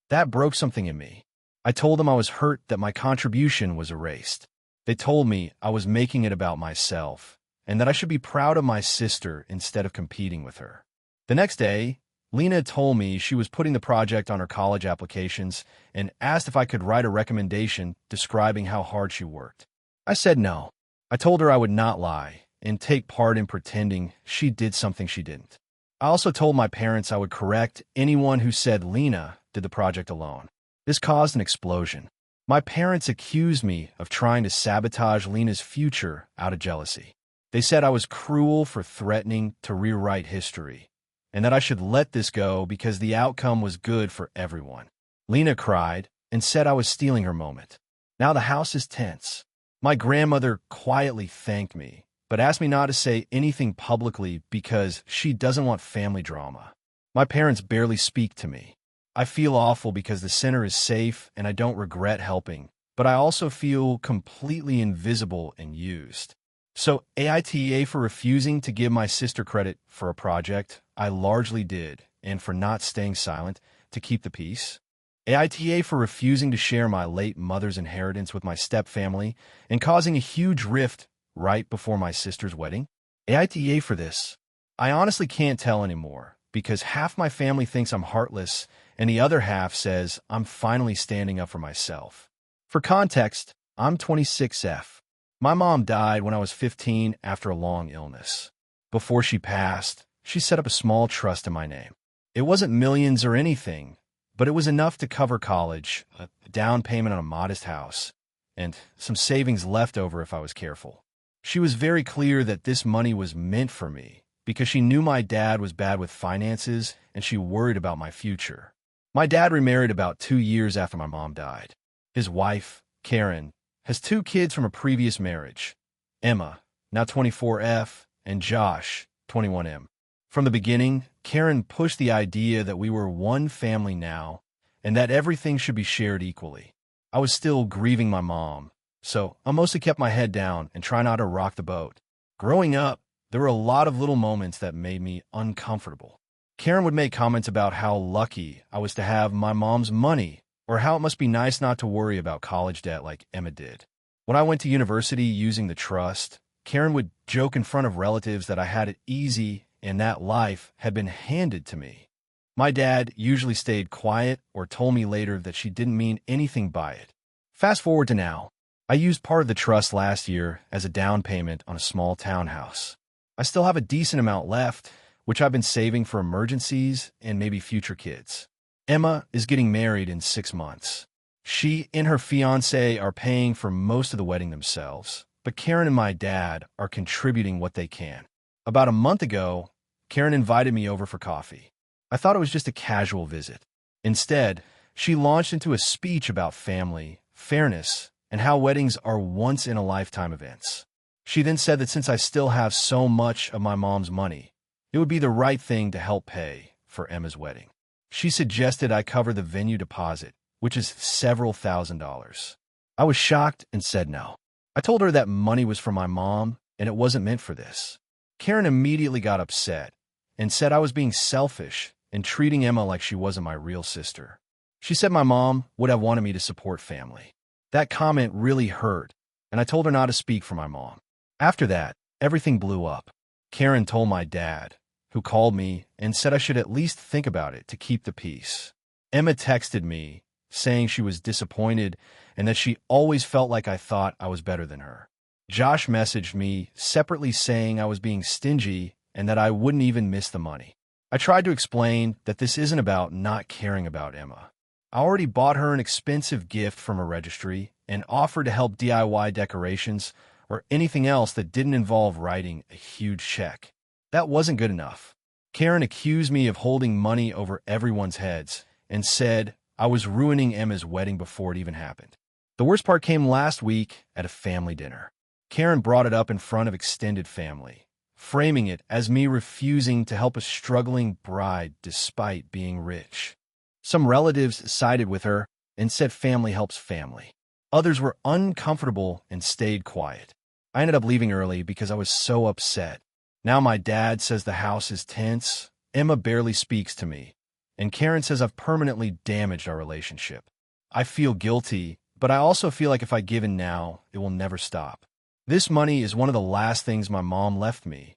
That broke something in me. I told them I was hurt that my contribution was erased. They told me I was making it about myself and that I should be proud of my sister instead of competing with her. The next day, Lena told me she was putting the project on her college applications and asked if I could write a recommendation describing how hard she worked. I said no. I told her I would not lie and take part in pretending she did something she didn't. I also told my parents I would correct anyone who said Lena did the project alone. This caused an explosion. My parents accused me of trying to sabotage Lena's future out of jealousy. They said I was cruel for threatening to rewrite history, and that I should let this go because the outcome was good for everyone. Lena cried and said I was stealing her moment. Now the house is tense. My grandmother quietly thanked me, but asked me not to say anything publicly because she doesn't want family drama. My parents barely speak to me. I feel awful because the center is safe and I don't regret helping, but I also feel completely invisible and used. So AITA for refusing to give my sister credit for a project I largely did, and for not staying silent to keep the peace. AITA for refusing to share my late mother's inheritance with my stepfamily and causing a huge rift right before my sister's wedding. AITA for this. I honestly can't tell anymore because half my family thinks I'm heartless and the other half says I'm finally standing up for myself. For context, I'm 26F. My mom died when I was 15 after a long illness. Before she passed, she set up a small trust in my name. It wasn't millions or anything, but it was enough to cover college, a down payment on a modest house, and some savings left over if I was careful. She was very clear that this money was meant for me because she knew my dad was bad with finances and she worried about my future. My dad remarried about 2 years after my mom died. His wife, Karen, has 2 kids from a previous marriage, Emma, now 24F, and Josh, 21M. From the beginning, Karen pushed the idea that we were one family now and that everything should be shared equally. I was still grieving my mom, so I mostly kept my head down and tried not to rock the boat. Growing up, there were a lot of little moments that made me uncomfortable. Karen would make comments about how lucky I was to have my mom's money, or how it must be nice not to worry about college debt like Emma did. When I went to university using the trust, Karen would joke in front of relatives that I had it easy and that life had been handed to me. My dad usually stayed quiet or told me later that she didn't mean anything by it. Fast forward to now. I used part of the trust last year as a down payment on a small townhouse. I still have a decent amount left, which I've been saving for emergencies and maybe future kids. Emma is getting married in 6 months. She and her fiancé are paying for most of the wedding themselves, but Karen and my dad are contributing what they can. About a month ago, Karen invited me over for coffee. I thought it was just a casual visit. Instead, she launched into a speech about family, fairness, and how weddings are once-in-a-lifetime events. She then said that since I still have so much of my mom's money, it would be the right thing to help pay for Emma's wedding. She suggested I cover the venue deposit, which is several $1,000s. I was shocked and said no. I told her that money was for my mom and it wasn't meant for this. Karen immediately got upset and said I was being selfish and treating Emma like she wasn't my real sister. She said my mom would have wanted me to support family. That comment really hurt, and I told her not to speak for my mom. After that, everything blew up. Karen told my dad, who called me and said I should at least think about it to keep the peace. Emma texted me, saying she was disappointed and that she always felt like I thought I was better than her. Josh messaged me separately saying I was being stingy and that I wouldn't even miss the money. I tried to explain that this isn't about not caring about Emma. I already bought her an expensive gift from a registry and offered to help DIY decorations or anything else that didn't involve writing a huge check. That wasn't good enough. Karen accused me of holding money over everyone's heads and said I was ruining Emma's wedding before it even happened. The worst part came last week at a family dinner. Karen brought it up in front of extended family, framing it as me refusing to help a struggling bride despite being rich. Some relatives sided with her and said family helps family. Others were uncomfortable and stayed quiet. I ended up leaving early because I was so upset. Now my dad says the house is tense, Emma barely speaks to me, and Karen says I've permanently damaged our relationship. I feel guilty, but I also feel like if I give in now, it will never stop. This money is one of the last things my mom left me,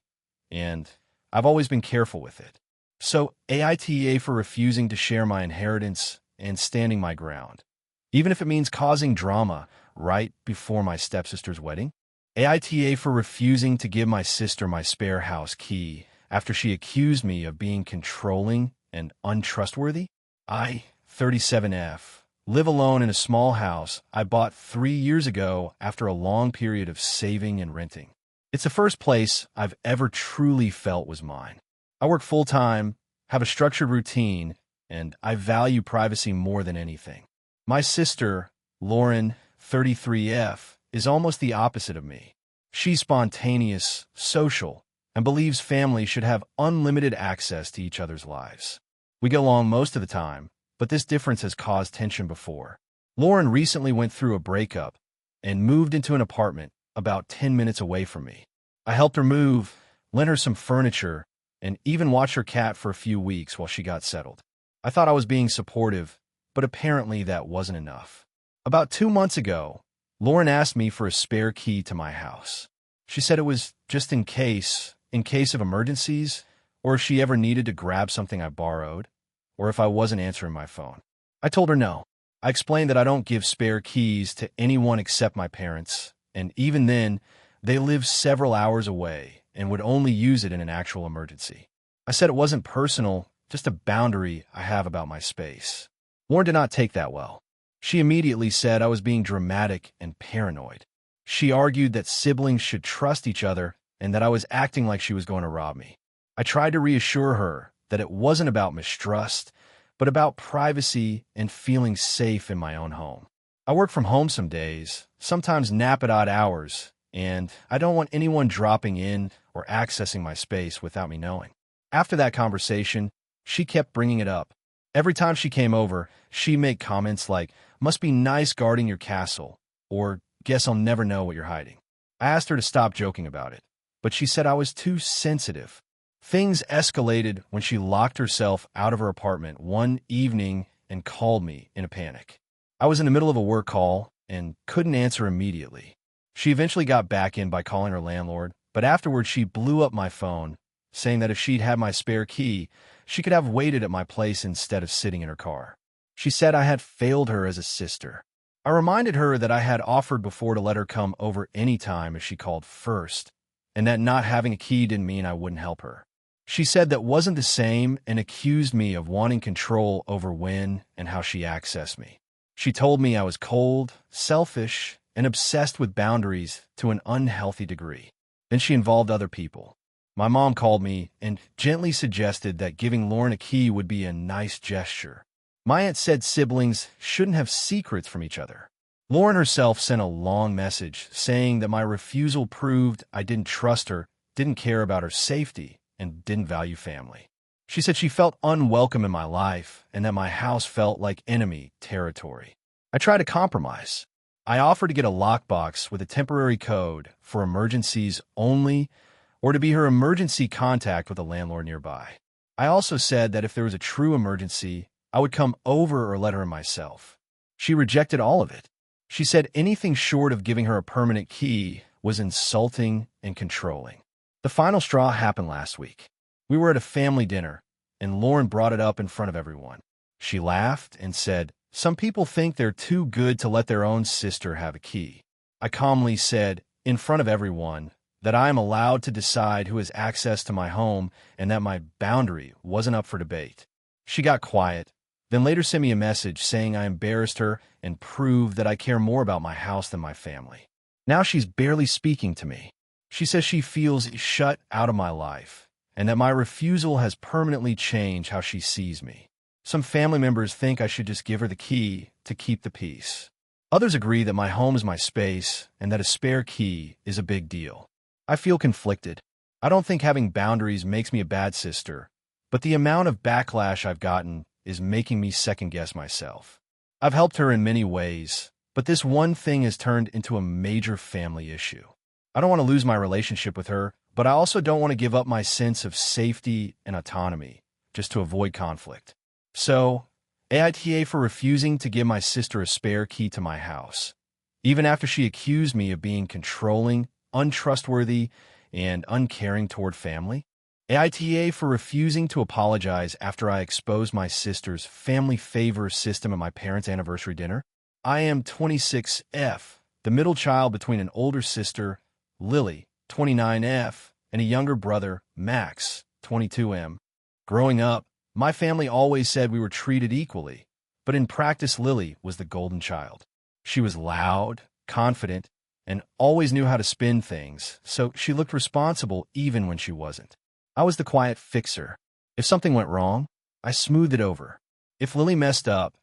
and I've always been careful with it. So AITA for refusing to share my inheritance and standing my ground, even if it means causing drama right before my stepsister's wedding. AITA for refusing to give my sister my spare house key after she accused me of being controlling and untrustworthy. I, 37F, live alone in a small house I bought 3 years ago after a long period of saving and renting. It's the first place I've ever truly felt was mine. I work full-time, have a structured routine, and I value privacy more than anything. My sister, Lauren, 33F, is almost the opposite of me. She's spontaneous, social, and believes families should have unlimited access to each other's lives. We get along most of the time, but this difference has caused tension before. Lauren recently went through a breakup and moved into an apartment about 10 minutes away from me. I helped her move, lent her some furniture, and even watched her cat for a few weeks while she got settled. I thought I was being supportive, but apparently that wasn't enough. About 2 months ago, Lauren asked me for a spare key to my house. She said it was just in case of emergencies, or if she ever needed to grab something I borrowed, or if I wasn't answering my phone. I told her no. I explained that I don't give spare keys to anyone except my parents, and even then, they live several hours away and would only use it in an actual emergency. I said it wasn't personal, just a boundary I have about my space. Lauren did not take that well. She immediately said I was being dramatic and paranoid. She argued that siblings should trust each other and that I was acting like she was going to rob me. I tried to reassure her that it wasn't about mistrust, but about privacy and feeling safe in my own home. I work from home some days, sometimes nap at odd hours, and I don't want anyone dropping in or accessing my space without me knowing. After that conversation, she kept bringing it up. Every time she came over, she'd make comments like, "Must be nice guarding your castle," or "Guess I'll never know what you're hiding." I asked her to stop joking about it, but she said I was too sensitive. Things escalated when she locked herself out of her apartment one evening and called me in a panic. I was in the middle of a work call and couldn't answer immediately. She eventually got back in by calling her landlord, but afterwards she blew up my phone, saying that if she'd had my spare key, she could have waited at my place instead of sitting in her car. She said I had failed her as a sister. I reminded her that I had offered before to let her come over any time if she called first, and that not having a key didn't mean I wouldn't help her. She said that wasn't the same and accused me of wanting control over when and how she accessed me. She told me I was cold, selfish, and obsessed with boundaries to an unhealthy degree. Then she involved other people. My mom called me and gently suggested that giving Lauren a key would be a nice gesture. My aunt said siblings shouldn't have secrets from each other. Lauren herself sent a long message saying that my refusal proved I didn't trust her, didn't care about her safety, and didn't value family. She said she felt unwelcome in my life and that my house felt like enemy territory. I tried to compromise. I offered to get a lockbox with a temporary code for emergencies only, or to be her emergency contact with a landlord nearby. I also said that if there was a true emergency, I would come over or let her in myself. She rejected all of it. She said anything short of giving her a permanent key was insulting and controlling. The final straw happened last week. We were at a family dinner, and Lauren brought it up in front of everyone. She laughed and said, "Some people think they're too good to let their own sister have a key." I calmly said, in front of everyone, that I am allowed to decide who has access to my home and that my boundary wasn't up for debate. She got quiet, then later sent me a message saying I embarrassed her and proved that I care more about my house than my family. Now she's barely speaking to me. She says she feels shut out of my life and that my refusal has permanently changed how she sees me. Some family members think I should just give her the key to keep the peace. Others agree that my home is my space and that a spare key is a big deal. I feel conflicted. I don't think having boundaries makes me a bad sister, but the amount of backlash I've gotten is making me second-guess myself. I've helped her in many ways, but this one thing has turned into a major family issue. I don't want to lose my relationship with her, but I also don't want to give up my sense of safety and autonomy just to avoid conflict. So, AITA for refusing to give my sister a spare key to my house, even after she accused me of being controlling, untrustworthy, and uncaring toward family. AITA for refusing to apologize after I exposed my sister's family favor system at my parents' anniversary dinner. I am 26F, the middle child between an older sister, Lily, 29F, and a younger brother, Max, 22M. Growing up, my family always said we were treated equally, but in practice Lily was the golden child. She was loud, confident, and always knew how to spin things, so she looked responsible even when she wasn't. I was the quiet fixer. If something went wrong, I smoothed it over. If Lily messed up,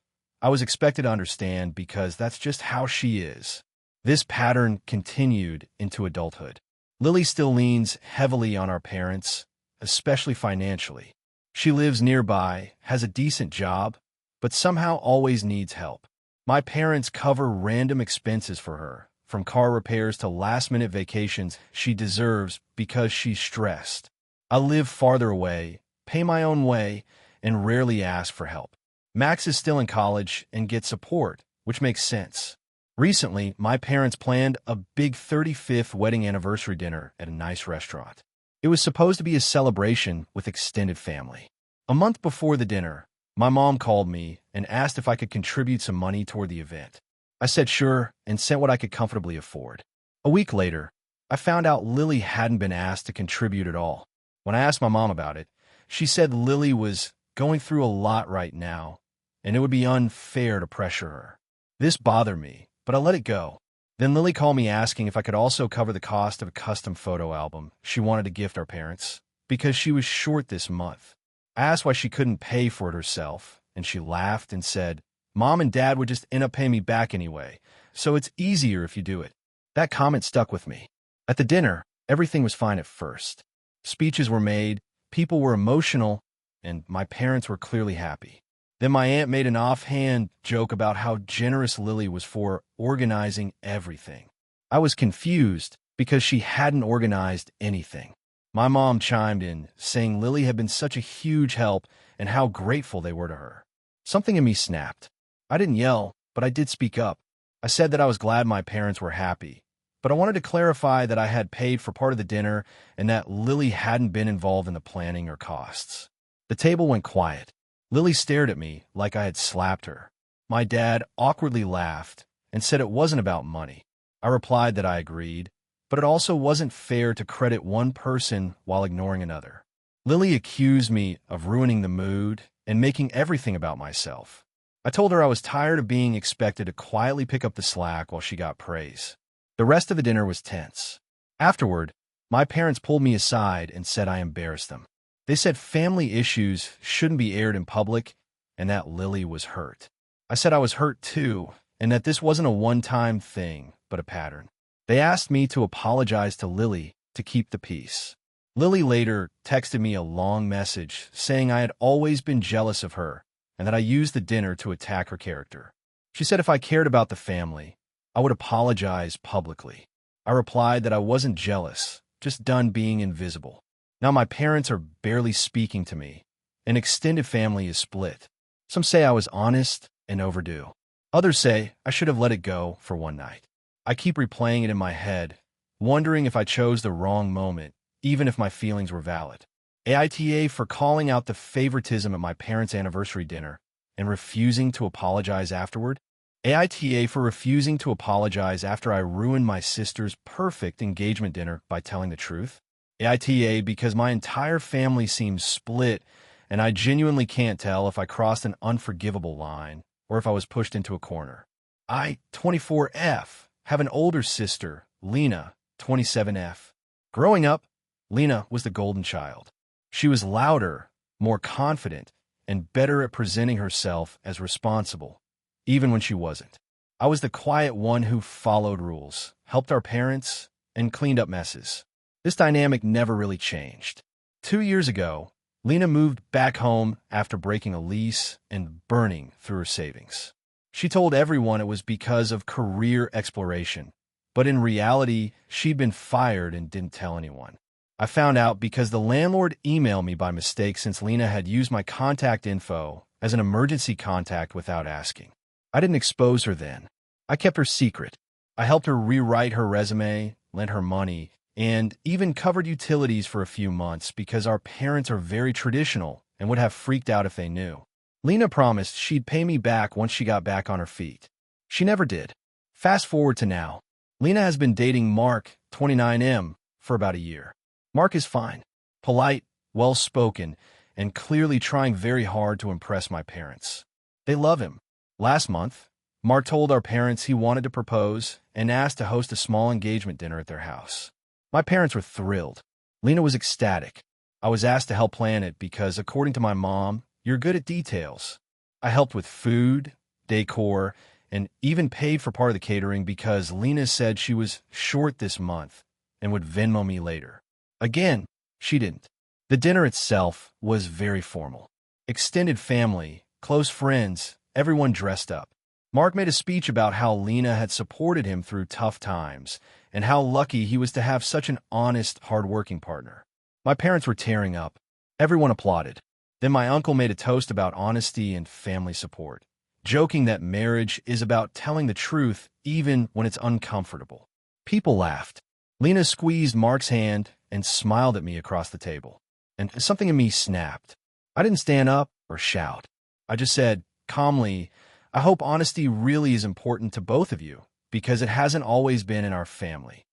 I was expected to understand because that's just how she is. This pattern continued into adulthood. Lily still leans heavily on our parents, especially financially. She lives nearby, has a decent job, but somehow always needs help. My parents cover random expenses for her, from car repairs to last-minute vacations she deserves because she's stressed. I live farther away, pay my own way, and rarely ask for help. Max is still in college and gets support, which makes sense. Recently, my parents planned a big 35th wedding anniversary dinner at a nice restaurant. It was supposed to be a celebration with extended family. A month before the dinner, my mom called me and asked if I could contribute some money toward the event. I said sure and sent what I could comfortably afford. A week later, I found out Lily hadn't been asked to contribute at all. When I asked my mom about it, she said Lily was going through a lot right now, and it would be unfair to pressure her. This bothered me, but I let it go. Then Lily called me asking if I could also cover the cost of a custom photo album she wanted to gift our parents, because she was short this month. I asked why she couldn't pay for it herself, and she laughed and said, "Mom and Dad would just end up paying me back anyway, so it's easier if you do it." That comment stuck with me. At the dinner, everything was fine at first. Speeches were made, people were emotional, and my parents were clearly happy. Then my aunt made an offhand joke about how generous Lily was for organizing everything. I was confused because she hadn't organized anything. My mom chimed in, saying Lily had been such a huge help and how grateful they were to her. Something in me snapped. I didn't yell, but I did speak up. I said that I was glad my parents were happy, but I wanted to clarify that I had paid for part of the dinner and that Lily hadn't been involved in the planning or costs. The table went quiet. Lily stared at me like I had slapped her. My dad awkwardly laughed and said it wasn't about money. I replied that I agreed, but it also wasn't fair to credit one person while ignoring another. Lily accused me of ruining the mood and making everything about myself. I told her I was tired of being expected to quietly pick up the slack while she got praise. The rest of the dinner was tense. Afterward, my parents pulled me aside and said I embarrassed them. They said family issues shouldn't be aired in public and that Lily was hurt. I said I was hurt too, and that this wasn't a one-time thing, but a pattern. They asked me to apologize to Lily to keep the peace. Lily later texted me a long message saying I had always been jealous of her and that I used the dinner to attack her character. She said if I cared about the family, I would apologize publicly. I replied that I wasn't jealous, just done being invisible. Now my parents are barely speaking to me. An extended family is split. Some say I was honest and overdue. Others say I should have let it go for one night. I keep replaying it in my head, wondering if I chose the wrong moment, even if my feelings were valid. AITA for calling out the favoritism at my parents' anniversary dinner and refusing to apologize afterward. AITA for refusing to apologize after I ruined my sister's perfect engagement dinner by telling the truth. AITA because my entire family seems split and I genuinely can't tell if I crossed an unforgivable line or if I was pushed into a corner. I, 24F, have an older sister, Lena, 27F. Growing up, Lena was the golden child. She was louder, more confident, and better at presenting herself as responsible, even when she wasn't. I was the quiet one who followed rules, helped our parents, and cleaned up messes. This dynamic never really changed. 2 years ago, Lena moved back home after breaking a lease and burning through her savings. She told everyone it was because of career exploration, but in reality, she'd been fired and didn't tell anyone. I found out because the landlord emailed me by mistake since Lena had used my contact info as an emergency contact without asking. I didn't expose her then. I kept her secret. I helped her rewrite her resume, lent her money, and even covered utilities for a few months because our parents are very traditional and would have freaked out if they knew. Lena promised she'd pay me back once she got back on her feet. She never did. Fast forward to now. Lena has been dating Mark, 29M, for about a year. Mark is fine, polite, well-spoken, and clearly trying very hard to impress my parents. They love him. Last month, Mark told our parents he wanted to propose and asked to host a small engagement dinner at their house. My parents were thrilled. Lena was ecstatic. I was asked to help plan it because, according to my mom, you're good at details. I helped with food, decor, and even paid for part of the catering because Lena said she was short this month and would Venmo me later. Again, she didn't. The dinner itself was very formal. Extended family, close friends, everyone dressed up. Mark made a speech about how Lena had supported him through tough times and how lucky he was to have such an honest, hardworking partner. My parents were tearing up. Everyone applauded. Then my uncle made a toast about honesty and family support, joking that marriage is about telling the truth even when it's uncomfortable. People laughed. Lena squeezed Mark's hand and smiled at me across the table. And something in me snapped. I didn't stand up or shout. I just said, calmly, I hope honesty really is important to both of you, because it hasn't always been in our family.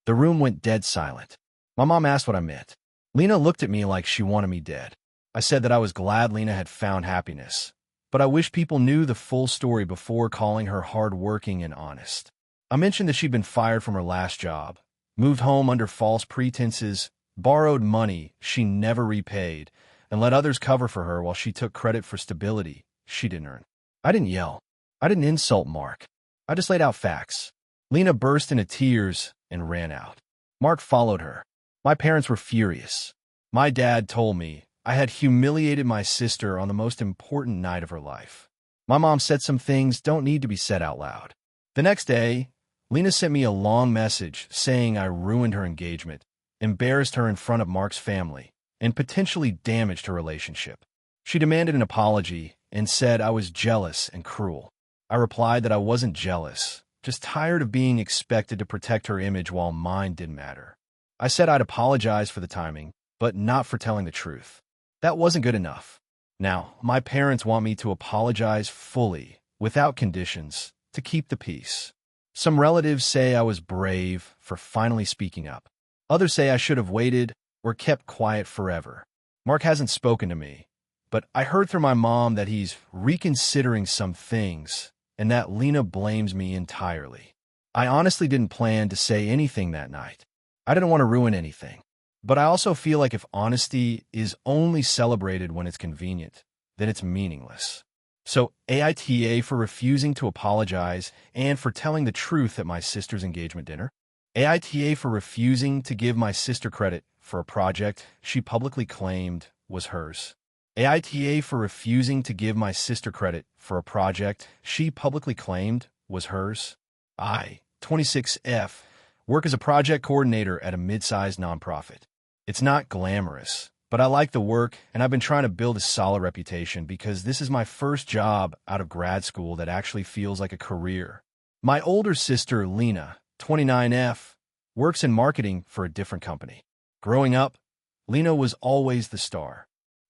The room went dead silent. My mom asked what I meant. Lena looked at me like she wanted me dead. I said that I was glad Lena had found happiness, but I wish people knew the full story before calling her hardworking and honest. I mentioned that she'd been fired from her last job, moved home under false pretenses, borrowed money she never repaid, and let others cover for her while she took credit for stability she didn't earn. I didn't yell. I didn't insult Mark. I just laid out facts. Lena burst into tears and ran out. Mark followed her. My parents were furious. My dad told me I had humiliated my sister on the most important night of her life. My mom said some things don't need to be said out loud. The next day, Lena sent me a long message saying I ruined her engagement, embarrassed her in front of Mark's family, and potentially damaged her relationship. She demanded an apology and said I was jealous and cruel. I replied that I wasn't jealous, just tired of being expected to protect her image while mine didn't matter. I said I'd apologize for the timing, but not for telling the truth. That wasn't good enough. Now, my parents want me to apologize fully, without conditions, to keep the peace. Some relatives say I was brave for finally speaking up. Others say I should have waited or kept quiet forever. Mark hasn't spoken to me, but I heard through my mom that he's reconsidering some things and that Lena blames me entirely. I honestly didn't plan to say anything that night. I didn't want to ruin anything. But I also feel like if honesty is only celebrated when it's convenient, then it's meaningless. So AITA for refusing to apologize and for telling the truth at my sister's engagement dinner. AITA for refusing to give my sister credit for a project she publicly claimed was hers. AITA for refusing to give my sister credit for a project she publicly claimed was hers. I, 26F, work as a project coordinator at a mid-sized nonprofit. It's not glamorous, but I like the work, and I've been trying to build a solid reputation because this is my first job out of grad school that actually feels like a career. My older sister, Lena, 29F, works in marketing for a different company. Growing up, Lena was always the star.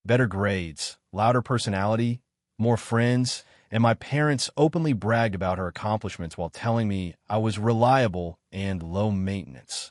Better grades, louder personality, more friends, and my parents openly bragged about her accomplishments while telling me I was reliable and low maintenance.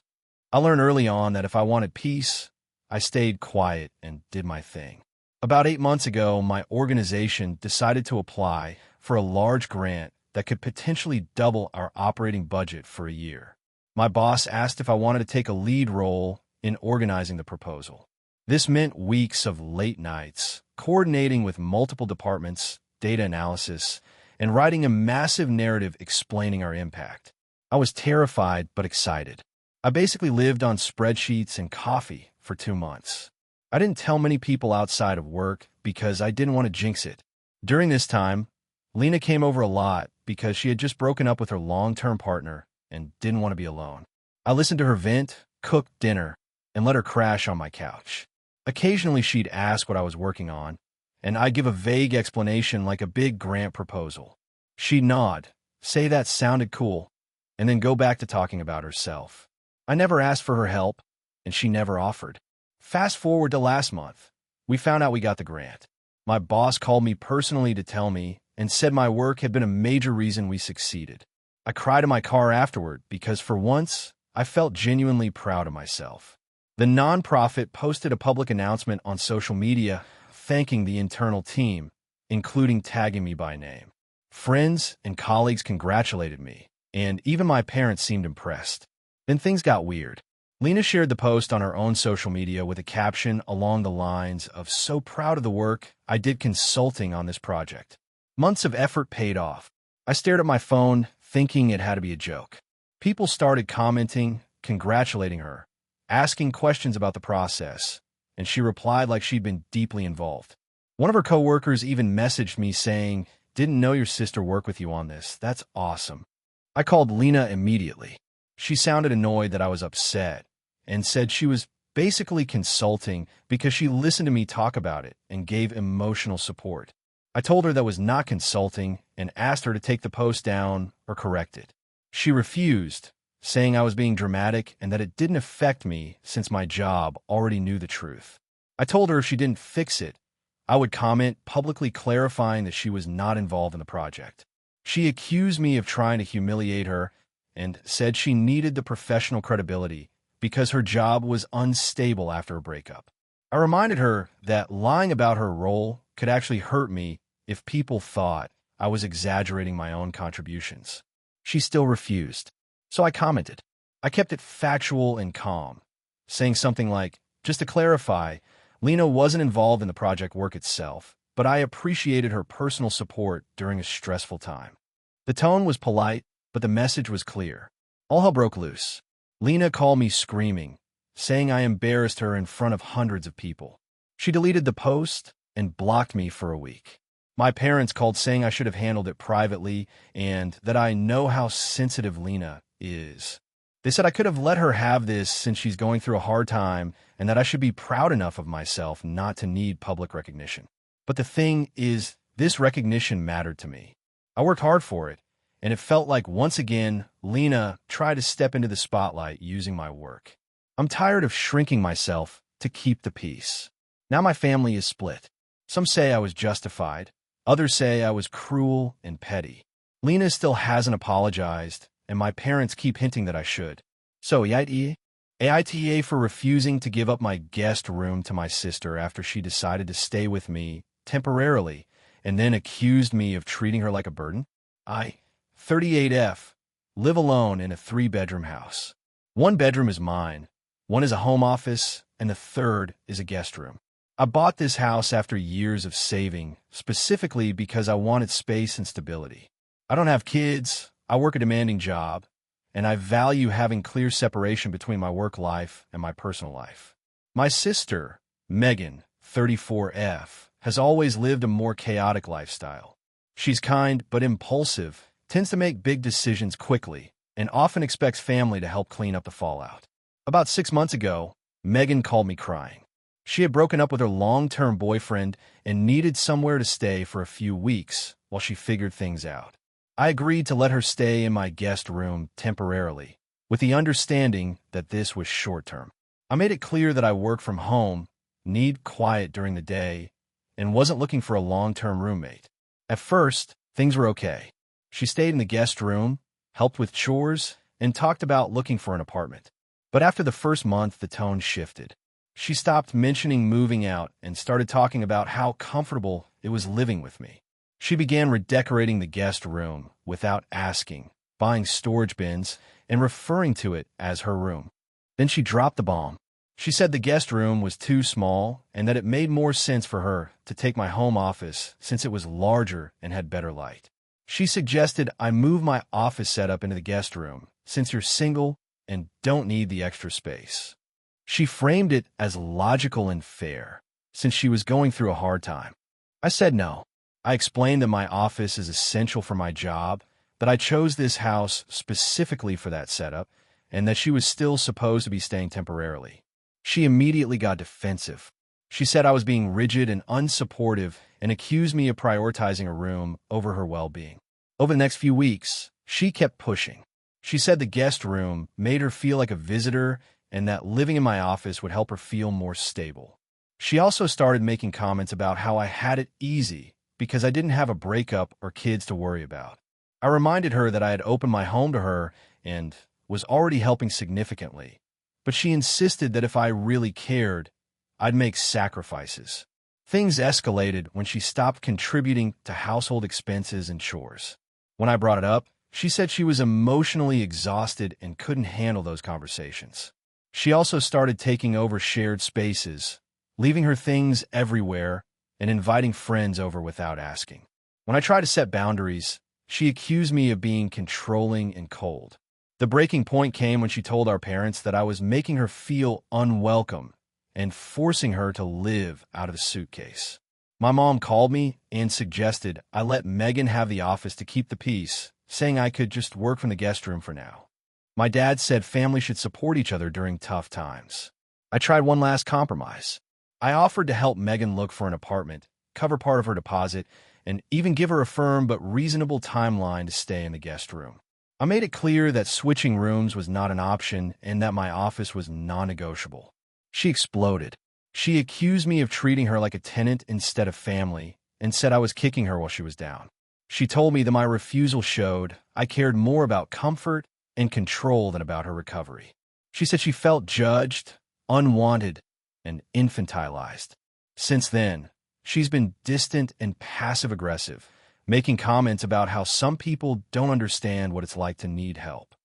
I learned early on that if I wanted peace, I stayed quiet and did my thing. About 8 months ago, my organization decided to apply for a large grant that could potentially double our operating budget for a year. My boss asked if I wanted to take a lead role in organizing the proposal. This meant weeks of late nights, coordinating with multiple departments, data analysis, and writing a massive narrative explaining our impact. I was terrified but excited. I basically lived on spreadsheets and coffee for 2 months. I didn't tell many people outside of work because I didn't want to jinx it. During this time, Lena came over a lot because she had just broken up with her long-term partner and didn't want to be alone. I listened to her vent, cooked dinner, and let her crash on my couch. Occasionally she'd ask what I was working on, and I'd give a vague explanation like a big grant proposal. She'd nod, say that sounded cool, and then go back to talking about herself. I never asked for her help, and she never offered. Fast forward to last month. We found out we got the grant. My boss called me personally to tell me and said my work had been a major reason we succeeded. I cried in my car afterward because for once, I felt genuinely proud of myself. The nonprofit posted a public announcement on social media thanking the internal team, including tagging me by name. Friends and colleagues congratulated me, and even my parents seemed impressed. Then things got weird. Lena shared the post on her own social media with a caption along the lines of "So proud of the work I did consulting on this project." Months of effort paid off. I stared at my phone, thinking it had to be a joke. People started commenting, congratulating her, asking questions about the process, and she replied like she'd been deeply involved. One of her coworkers even messaged me saying, "Didn't know your sister worked with you on this. That's awesome." I called Lena immediately. She sounded annoyed that I was upset and said she was basically consulting because she listened to me talk about it and gave emotional support. I told her that was not consulting and asked her to take the post down or correct it. She refused, saying I was being dramatic and that it didn't affect me since my job already knew the truth. I told her if she didn't fix it, I would comment publicly clarifying that she was not involved in the project. She accused me of trying to humiliate her and said she needed the professional credibility because her job was unstable after a breakup. I reminded her that lying about her role could actually hurt me if people thought I was exaggerating my own contributions. She still refused. So I commented. I kept it factual and calm, saying something like, "Just to clarify, Lena wasn't involved in the project work itself, but I appreciated her personal support during a stressful time." The tone was polite, but the message was clear. All hell broke loose. Lena called me screaming, saying I embarrassed her in front of hundreds of people. She deleted the post and blocked me for a week. My parents called saying I should have handled it privately and that I know how sensitive Lena is. They said I could have let her have this since she's going through a hard time and that I should be proud enough of myself not to need public recognition. But the thing is, this recognition mattered to me. I worked hard for it, and it felt like once again, Lena tried to step into the spotlight using my work. I'm tired of shrinking myself to keep the peace. Now my family is split. Some say I was justified. Others say I was cruel and petty. Lena still hasn't apologized, and my parents keep hinting that I should. So, AITA for refusing to give up my guest room to my sister after she decided to stay with me temporarily and then accused me of treating her like a burden? 38F, live alone in a 3-bedroom house. 1 bedroom is mine, 1 is a home office, and the 3rd is a guest room. I bought this house after years of saving, specifically because I wanted space and stability. I don't have kids, I work a demanding job, and I value having clear separation between my work life and my personal life. My sister, Megan, 34F, has always lived a more chaotic lifestyle. She's kind but impulsive, tends to make big decisions quickly, and often expects family to help clean up the fallout. About 6 months ago, Megan called me crying. She had broken up with her long-term boyfriend and needed somewhere to stay for a few weeks while she figured things out. I agreed to let her stay in my guest room temporarily, with the understanding that this was short-term. I made it clear that I work from home, need quiet during the day, and wasn't looking for a long-term roommate. At first, things were okay. She stayed in the guest room, helped with chores, and talked about looking for an apartment. But after the first month, the tone shifted. She stopped mentioning moving out and started talking about how comfortable it was living with me. She began redecorating the guest room without asking, buying storage bins, and referring to it as her room. Then she dropped the bomb. She said the guest room was too small and that it made more sense for her to take my home office since it was larger and had better light. She suggested I move my office setup into the guest room since you're single and don't need the extra space. She framed it as logical and fair, since she was going through a hard time. I said no. I explained that my office is essential for my job, that I chose this house specifically for that setup, and that she was still supposed to be staying temporarily. She immediately got defensive. She said I was being rigid and unsupportive and accused me of prioritizing a room over her well-being. Over the next few weeks, she kept pushing. She said the guest room made her feel like a visitor and that living in my office would help her feel more stable. She also started making comments about how I had it easy because I didn't have a breakup or kids to worry about. I reminded her that I had opened my home to her and was already helping significantly, but she insisted that if I really cared, I'd make sacrifices. Things escalated when she stopped contributing to household expenses and chores. When I brought it up, she said she was emotionally exhausted and couldn't handle those conversations. She also started taking over shared spaces, leaving her things everywhere, and inviting friends over without asking. When I tried to set boundaries, she accused me of being controlling and cold. The breaking point came when she told our parents that I was making her feel unwelcome and forcing her to live out of the suitcase. My mom called me and suggested I let Megan have the office to keep the peace, saying I could just work from the guest room for now. My dad said family should support each other during tough times. I tried one last compromise. I offered to help Megan look for an apartment, cover part of her deposit, and even give her a firm but reasonable timeline to stay in the guest room. I made it clear that switching rooms was not an option and that my office was non-negotiable. She exploded. She accused me of treating her like a tenant instead of family and said I was kicking her while she was down. She told me that my refusal showed I cared more about comfort and control than about her recovery. She said she felt judged, unwanted, and infantilized. Since then, she's been distant and passive-aggressive, making comments about how some people don't understand what it's like to need help.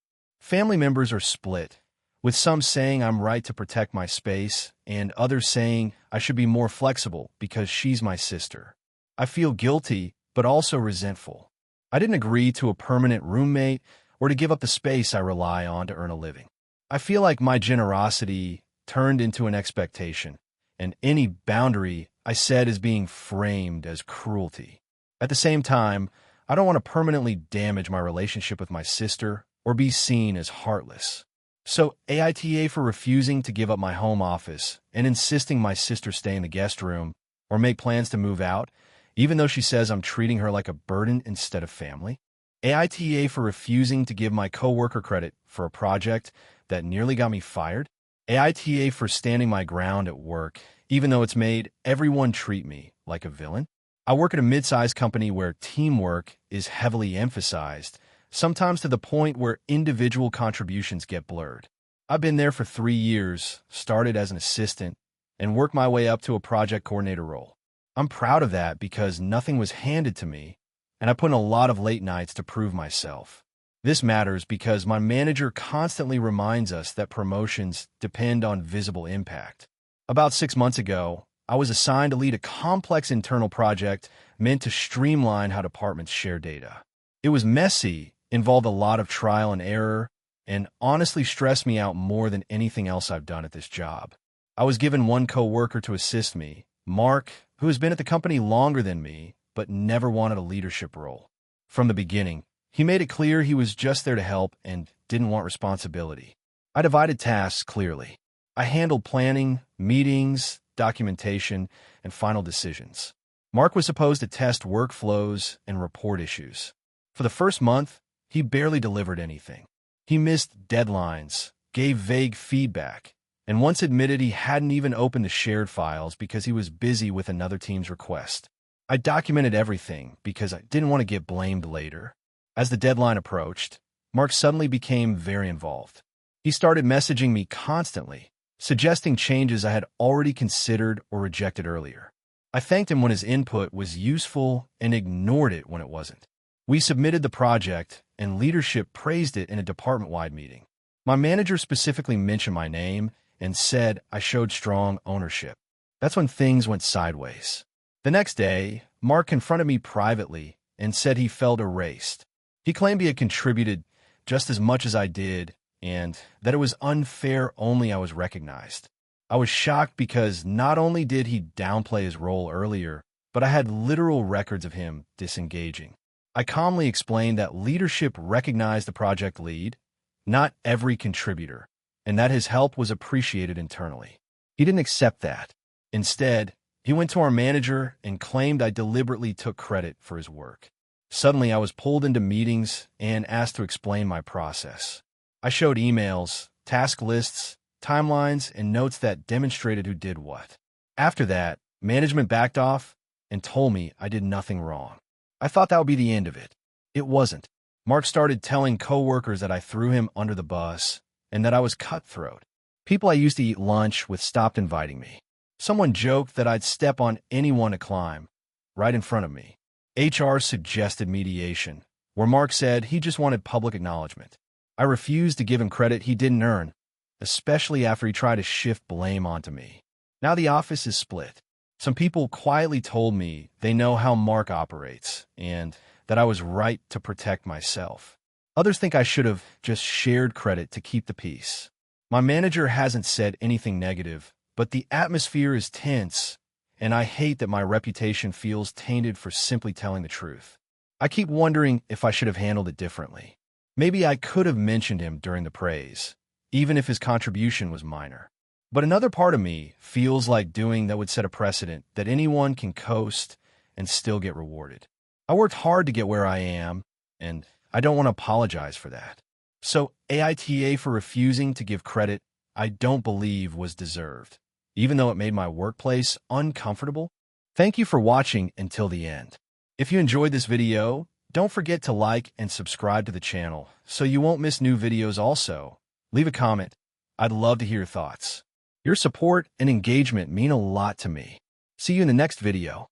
Family members are split, with some saying I'm right to protect my space and others saying I should be more flexible because she's my sister. I feel guilty, but also resentful. I didn't agree to a permanent roommate or to give up the space I rely on to earn a living. I feel like my generosity turned into an expectation, and any boundary I set is being framed as cruelty. At the same time, I don't want to permanently damage my relationship with my sister or be seen as heartless. So AITA for refusing to give up my home office and insisting my sister stay in the guest room or make plans to move out, even though she says I'm treating her like a burden instead of family. AITA for refusing to give my coworker credit for a project that nearly got me fired. AITA for standing my ground at work, even though it's made everyone treat me like a villain. I work at a mid-sized company where teamwork is heavily emphasized, sometimes to the point where individual contributions get blurred. I've been there for 3 years, started as an assistant, and worked my way up to a project coordinator role. I'm proud of that because nothing was handed to me, and I put in a lot of late nights to prove myself. This matters because my manager constantly reminds us that promotions depend on visible impact. About 6 months ago, I was assigned to lead a complex internal project meant to streamline how departments share data. It was messy, involved a lot of trial and error, and honestly stressed me out more than anything else I've done at this job. I was given one coworker to assist me, Mark, who has been at the company longer than me, but never wanted a leadership role. From the beginning, he made it clear he was just there to help and didn't want responsibility. I divided tasks clearly. I handled planning, meetings, documentation, and final decisions. Mark was supposed to test workflows and report issues. For the first month, he barely delivered anything. He missed deadlines, gave vague feedback, and once admitted he hadn't even opened the shared files because he was busy with another team's request. I documented everything because I didn't want to get blamed later. As the deadline approached, Mark suddenly became very involved. He started messaging me constantly, suggesting changes I had already considered or rejected earlier. I thanked him when his input was useful and ignored it when it wasn't. We submitted the project, and leadership praised it in a department-wide meeting. My manager specifically mentioned my name and said I showed strong ownership. That's when things went sideways. The next day, Mark confronted me privately and said he felt erased. He claimed he had contributed just as much as I did and that it was unfair only I was recognized. I was shocked because not only did he downplay his role earlier, but I had literal records of him disengaging. I calmly explained that leadership recognized the project lead, not every contributor, and that his help was appreciated internally. He didn't accept that. Instead, he went to our manager and claimed I deliberately took credit for his work. Suddenly, I was pulled into meetings and asked to explain my process. I showed emails, task lists, timelines, and notes that demonstrated who did what. After that, management backed off and told me I did nothing wrong. I thought that would be the end of it. It wasn't. Mark started telling coworkers that I threw him under the bus and that I was cutthroat. People I used to eat lunch with stopped inviting me. Someone joked that I'd step on anyone to climb, right in front of me. HR suggested mediation, where Mark said he just wanted public acknowledgement. I refused to give him credit he didn't earn, especially after he tried to shift blame onto me. Now the office is split. Some people quietly told me they know how Mark operates and that I was right to protect myself. Others think I should have just shared credit to keep the peace. My manager hasn't said anything negative, but the atmosphere is tense, and I hate that my reputation feels tainted for simply telling the truth. I keep wondering if I should have handled it differently. Maybe I could have mentioned him during the praise, even if his contribution was minor. But another part of me feels like doing that would set a precedent that anyone can coast and still get rewarded. I worked hard to get where I am, and I don't want to apologize for that. So AITA for refusing to give credit I don't believe was deserved, even though it made my workplace uncomfortable. Thank you for watching until the end. If you enjoyed this video, don't forget to like and subscribe to the channel so you won't miss new videos. Also, leave a comment. I'd love to hear your thoughts. Your support and engagement mean a lot to me. See you in the next video.